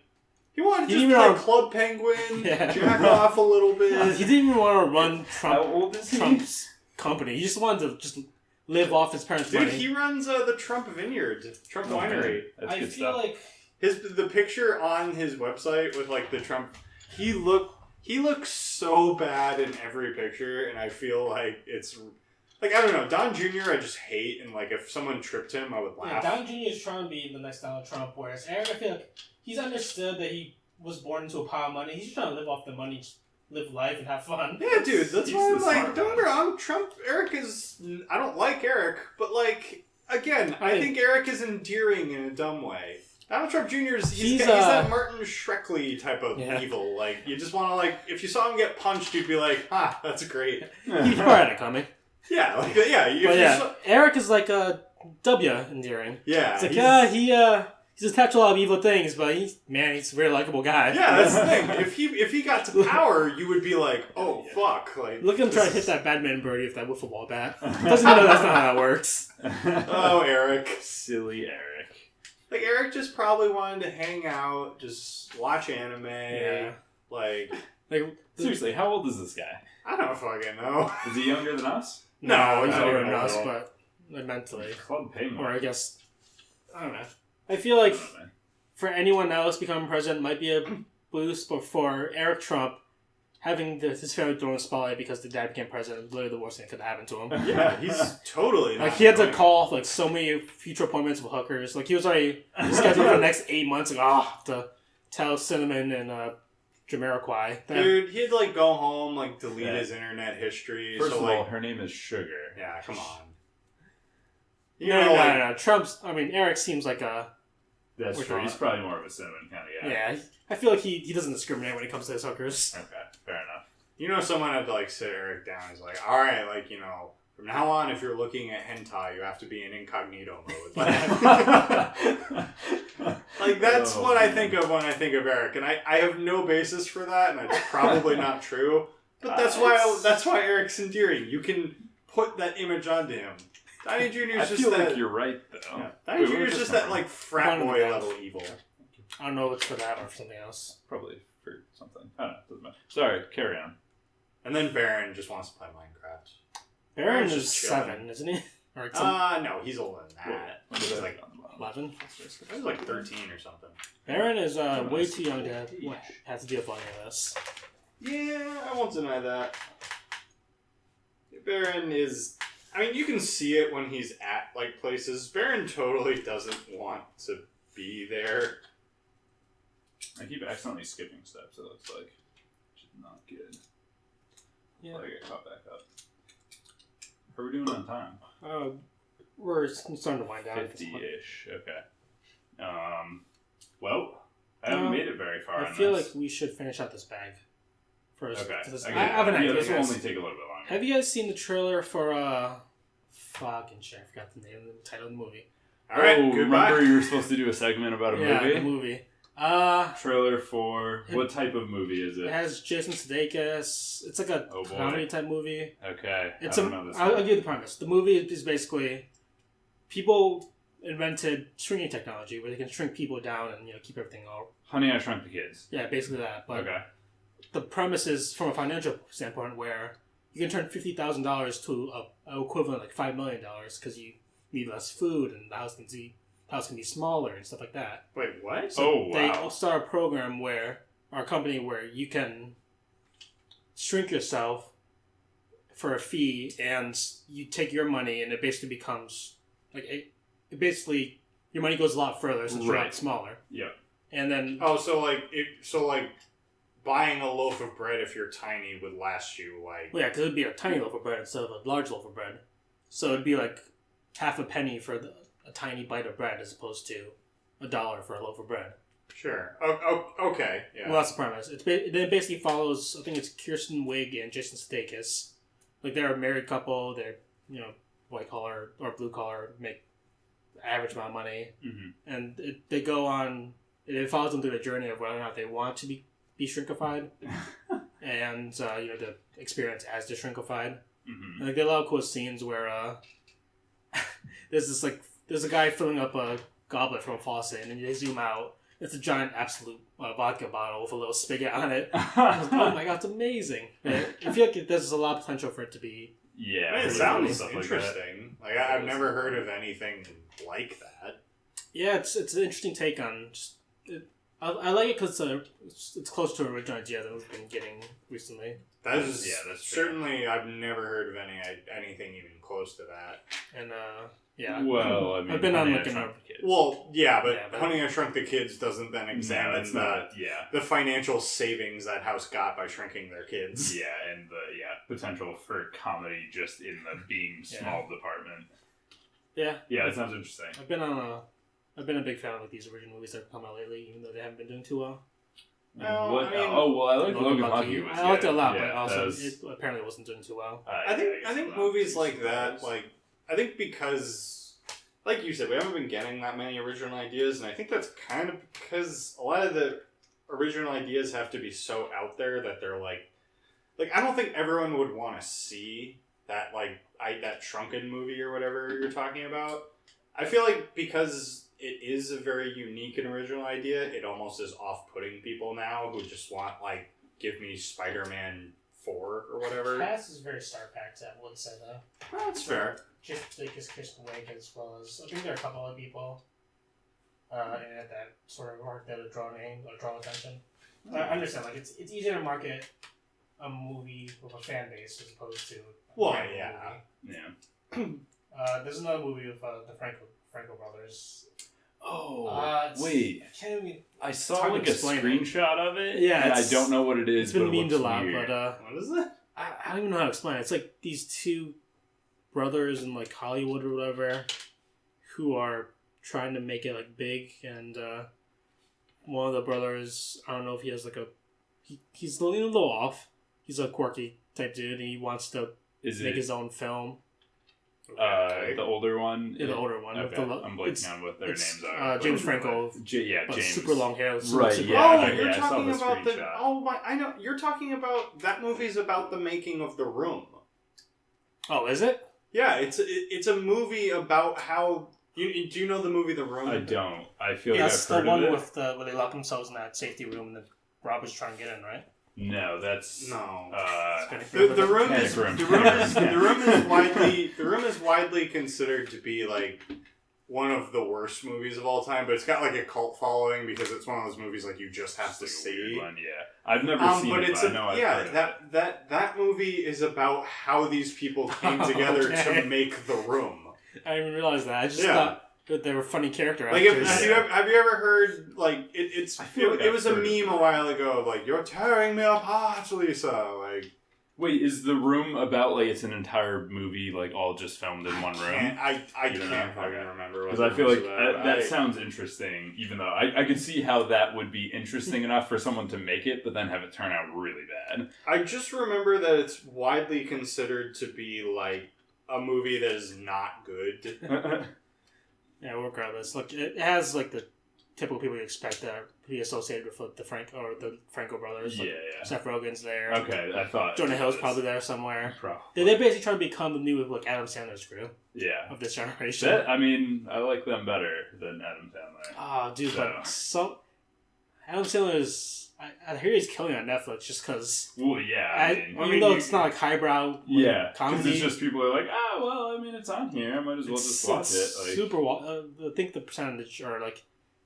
He wanted to he just didn't play even- Club Penguin, Yeah. jack off a little He bit. didn't even want to run How old is he? Trump's company. He just wanted to just live off his parents' Dude, money. he runs the Trump Vineyard, Trump Oh, man. Winery. That's I good feel stuff. like The picture on his website with like the Trump, he looks so bad in every picture, and I feel like it's like I don't know, Don Jr. I just hate, and like if someone tripped him, I would yeah, laugh. Don Jr. is trying to be the next Donald Trump, whereas Eric, I feel like he's understood that he was born into a pile of money. He's just trying to live off the money, just live life and have fun. Yeah, dude, that's He's why the I'm like, smart don't one. get me wrong, Trump, Eric is, I don't like Eric, but like, again, I Right. think Eric is endearing in a dumb way. Donald Trump Jr. is, he's He's, that Martin Shkreli type of Yeah. evil. Like, you just want to, like, if you saw him get punched, you'd be like, that's great. He probably had it coming. Yeah, like, yeah. If But you yeah, saw, Eric is like a W endearing. yeah. It's like, he's attached to a lot of evil things, but he's a very likable guy. yeah, that's the thing. If he got to power, you would be like, oh, fuck. Like, Look at him try to this hit that badminton birdie with that wiffle ball bat. Doesn't know that's not how that works. Oh, Eric. Silly Eric. Like, Eric just probably wanted to hang out, just watch anime. Yeah. Like, Seriously, how old is this guy? I don't fucking know. Is he younger than us? No, he's not older even than us, at all. but mentally. Club pay Or more. I guess, I don't know. I feel like for anyone else becoming president might be a boost, but for Eric Trump, having his family thrown in the spotlight because the dad became president is literally the worst thing that could happen to him. Yeah, he's totally not Like, he had to annoying. call off, like, so many future appointments with hookers. Like, he was already scheduled for the next 8 months. Like, I have to tell Cinnamon and Jamiroquai. that- Dude, he'd, like, go home, like, delete Yeah. his internet history. First so, of like, all, her name is Sugar. yeah, come on. No. Trump's, Eric seems like a... That's We're true. not- He's probably more of a cinnamon kind of guy. Yeah, I feel like he doesn't discriminate when it comes to his hookers. Okay, fair enough. You know, someone had to, like, sit Eric down. He's like, all right, like, you know, from now on, if you're looking at hentai, you have to be in incognito mode. Like, that's Oh, what I man. think of when I think of Eric. And I have no basis for that, and it's probably not true. But that's why Eric's endearing. You can put that image onto him. Donnie Jr. I is just feel that. like you're right, though. Yeah, Wait, Donnie where Jr. was is this just come that from? like frat boy level evil. I don't know if it's for that or for something else. Probably for something. I don't know. Doesn't matter. Sorry, carry on. And then Baron just wants to play Minecraft. Baron Baron's is just chilling. 7, isn't he? Or some No, he's older than that. What He's is like, that on the bottom? 11. he's like 13 or something. Baron is Come way on. too young to have to deal with any of this. Yeah, I won't deny that. Baron is. I mean, you can see it when he's at like places. Baron totally doesn't want to be there. I keep accidentally skipping steps, it looks like. Which is not good. Yeah. I get caught back up. How are we doing on time? We're starting to wind down. at this point. 50-ish. Okay. Well, I haven't made it very far I on feel this. like we should finish out this bag first. Okay. I have an idea. This will guys. only take a little bit longer. Have you guys seen the trailer for fucking shit? I forgot the name, the title of the movie. All right, oh, goodbye. remember you were supposed to do a segment about a Yeah, movie? the movie. Trailer for what type of movie is It it? has Jason Sudeikis. It's like a Oh, boy. comedy type movie. Okay. It's I don't know this I'll one. give you the premise. The movie is basically people invented shrinking technology where they can shrink people down and keep everything all. Honey, I Shrunk the Kids. Yeah, basically that. But Okay. the premise is from a financial standpoint where you can turn $50,000 to a equivalent like $5 million because you need less food and the house can be smaller and stuff like that. Wait, what? So Oh, they wow. start a program or a company where you can shrink yourself for a fee and you take your money and it basically becomes like it basically your money goes a lot further since you're a lot Right. smaller. Yeah. And then Oh, so like buying a loaf of bread if you're tiny would last you like. well, yeah, because it'd be a tiny loaf of bread instead of a large loaf of bread. So it'd be like half a penny for a tiny bite of bread as opposed to $1 for a loaf of bread. Sure. Okay. Yeah. Well, that's the premise. Then it basically follows. I think it's Kirsten Wiig and Jason Sudeikis. Like they're a married couple. They're white collar or blue collar, make average amount of money, and they go on. It follows them through the journey of whether or not they want to be shrinkified, and the experience as the shrinkified. And, like, there are a lot of cool scenes where there's a guy filling up a goblet from a faucet, and then they zoom out. It's a giant Absolute vodka bottle with a little spigot on it. I was like, oh my god, it's amazing. But I feel like there's a lot of potential for it to be. Yeah, it sounds interesting. Like I've never heard of anything like that. Yeah, it's an interesting take on. I like it because it's close to an original idea that we've been getting recently. That's certainly I've never heard of anything even close to that. And yeah. Well, I mean, I've been on like but Honey, I Shrunk the Kids doesn't then examine the financial savings that house got by shrinking their kids. Yeah, and the potential for comedy just in the being small department. Yeah. Yeah, it sounds interesting. I've been a big fan of like these original movies that have come out lately, even though they haven't been doing too well. No, I like Logan Lucky. I liked it a lot, but also it apparently wasn't doing too well. I think movies like that, I think because, like you said, we haven't been getting that many original ideas, and I think that's kind of because a lot of the original ideas have to be so out there that they're like I don't think everyone would want to see that that Shrunken movie or whatever you're talking about. I feel like because it is a very unique and original idea, it almost is off-putting people now who just want, give me Spider-Man 4 or whatever. The cast is very star-packed, I would say, though. Well, that's fair. Just like Kristen Wiig, as well as, I think there are a couple of people in it that sort of arc that would draw attention. I understand, it's easier to market a movie with a fan base as opposed to there's another movie with the Franco brothers. Oh, wait! I saw a screenshot of it. Yeah, and I don't know what it is. It's been memed a lot, but what is it? I don't even know how to explain it. It's like these two brothers in Hollywood or whatever who are trying to make it big, and one of the brothers, I don't know if he has he's a little off. He's a quirky type dude, and he wants to make his own film. The older one? Yeah, the older one. Okay. I'm blanking on what their names are. James Franco. James. Super long hair. Right, you're talking about I know. You're talking about, that movie's about the making of The Room. Oh, is it? Yeah, it's a movie about how... do you know the movie The Room? I don't. I feel like that's I've heard of it. That's the one where they lock themselves in that safety room and the robbers trying to get in, right? No, that's no. The Room is widely considered to be one of the worst movies of all time, but it's got a cult following because it's one of those movies you just have to see. One, yeah, I've never seen it, but I know I've heard of it. That movie is about how these people came together to make The Room. I didn't even realize that. I just thought that they were funny character actors. Have you ever heard it was a meme a while ago of you're tearing me apart, Lisa. Wait, is The Room about it's an entire movie all just filmed in one room? I can't fucking remember. Because I feel like that sounds interesting, even though I could see how that would be interesting enough for someone to make it, but then have it turn out really bad. I just remember that it's widely considered to be a movie that is not good. Yeah, regardless, it has the typical people you expect that be associated with the Franco brothers. Yeah. Seth Rogen's there. Okay, I thought Jonah Hill's probably there somewhere. Probably. They're basically trying to become the new Adam Sandler's crew. Yeah. Of this generation. I like them better than Adam Sandler. Oh, dude, but Adam Sandler is. I hear he's killing on Netflix just because. Well, yeah. Even though it's not highbrow comedy. Because it's just people are it's on here. I might as well just watch it. Super. I think the percentage are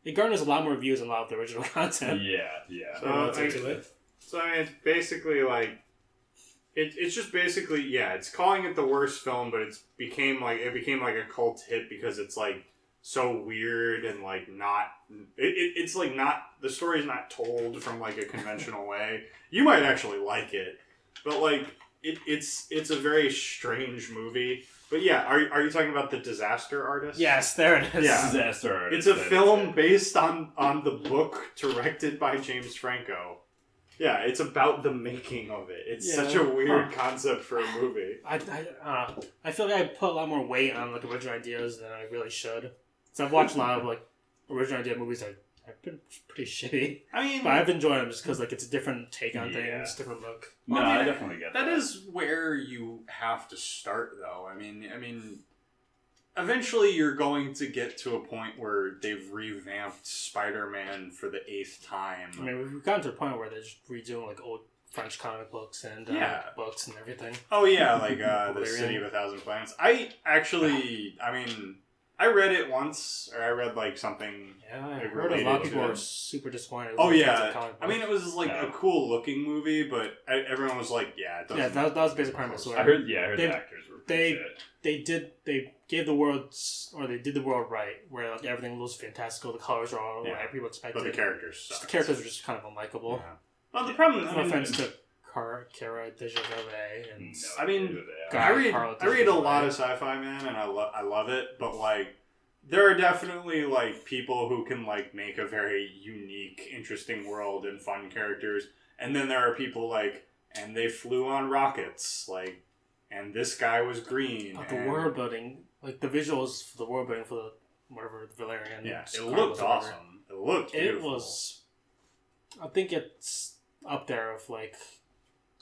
it garners a lot more views than a lot of the original content. Yeah. So it's basically it's just basically it's calling it the worst film, but it became a cult hit because it's so weird and not it's not, the story's not told from a conventional way. You might actually like it, but it's a very strange movie. But yeah, are you talking about The Disaster Artist? Yes, there it is. Yeah. Disaster It's Artist. a film based on the book directed by James Franco. Yeah, it's about the making of it. It's such a weird concept for a movie. I feel like I put a lot more weight on like original ideas than I really should. So I've watched a lot of like original idea movies that have been pretty shitty. I mean, But I've enjoyed them just because like it's a different take on Yeah. things, different look. No, Well, I mean, I definitely get that. That is where you have to start, though. I mean, eventually you're going to get to a point where they've revamped Spider-Man for the 8th time. I mean, we've gotten to the point where they're just redoing like old French comic books and books and everything. Oh yeah, like the Valerian. City of a Thousand Planets. I actually, I mean, I read it once, or I read like something. Yeah, I Like, heard a lot of related people to were it. super disappointed. With Oh the French yeah, comic I mean, it was like No. a cool looking movie, but everyone was like, "Yeah, it doesn't." Yeah, that was the basic premise. Where I heard They- the actors were pretty shit. they gave the world, or they did the world right, where like everything was fantastical, the colors are all Yeah. what people expected. But the characters Just sucked. the characters were just kind of unlikable. Yeah. Well, the problem. No I mean, offense to Cara Dejavre and No I mean, idea who they are. God. I read Carl I read a Disney. lot of sci-fi, man, and I love it. But like, there are definitely like people who can like make a very unique, interesting world and fun characters, and then there are people like, and they flew on rockets, like, and this guy was green. But the and- world building, like the visuals for the world building for the whatever the Valerian. yeah, it Scarlet looked or whatever, awesome. It looked It beautiful. was. I think it's up there of like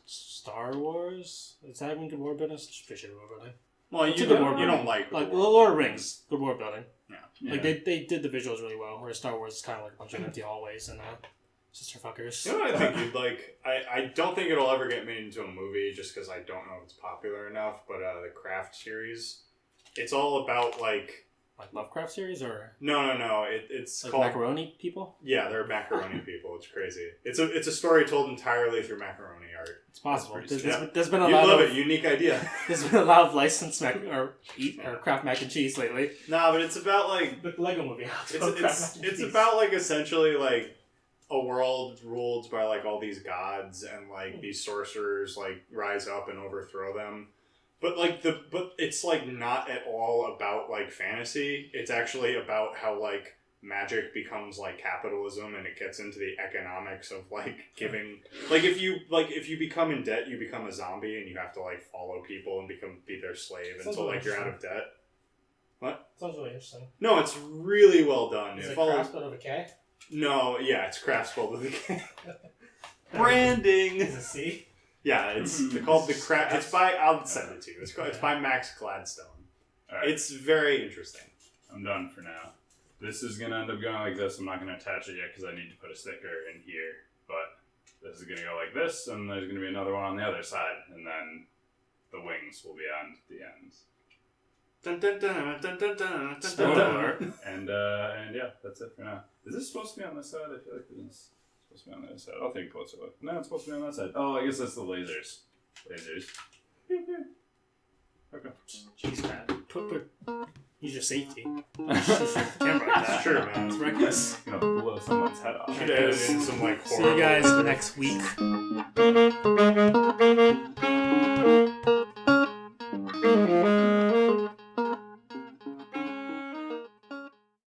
Star Wars. Is that even good world building? It's just pretty shitty world building. Well, It's you a good don't, world you building. don't like Like the the Lord of the Rings, good world building. Yeah. Like they did the visuals really well, whereas Star Wars is kind of like a bunch of empty hallways and sister fuckers. You know what I think you'd like? I don't think it'll ever get made into a movie just because I don't know if it's popular enough, but the Craft series, it's all about like... Like Lovecraft series or No. It's like called... macaroni people? Yeah, they're macaroni people. It's crazy. It's a story told entirely through macaroni art. It's possible. That's pretty There's been a You lot love of it. Unique idea. there's been a lot of licensed or craft mac and cheese lately. Nah, but it's about like... The Lego movie. It's about like essentially like a world ruled by like all these gods and like these sorcerers like rise up and overthrow them. But like but it's like not at all about like fantasy. It's actually about how like magic becomes like capitalism and it gets into the economics of like giving like if you become in debt, you become a zombie and you have to like follow people and be their slave Sounds until really like you're out of debt. Sounds really interesting. No, it's really well done. Is It it follows craft spelled with a K? No, yeah, it's Craft spelled with a K. Branding. Is it C? Yeah, it's called the Craft. It's by. I'll send it to you. It's by Max Gladstone. All right. It's very interesting. I'm done for now. This is gonna end up going like this. I'm not gonna attach it yet because I need to put a sticker in here. But this is gonna go like this, and there's gonna be another one on the other side, and then the wings will be on the ends. Dun, dun, dun, dun, dun, dun, dun, Spoiler dun. alert. And yeah, that's it for now. Is this supposed to be on this side? I feel like it is supposed to be on the other side. I'll take a closer look. No, it's supposed to be on that side. Oh, I guess that's the lasers. Lasers. Okay. Jeez, man. Use your safety. Camera like that. That's true, man. It's reckless. I'm gonna blow someone's head off. Should edit in some like See you guys horrible- next week.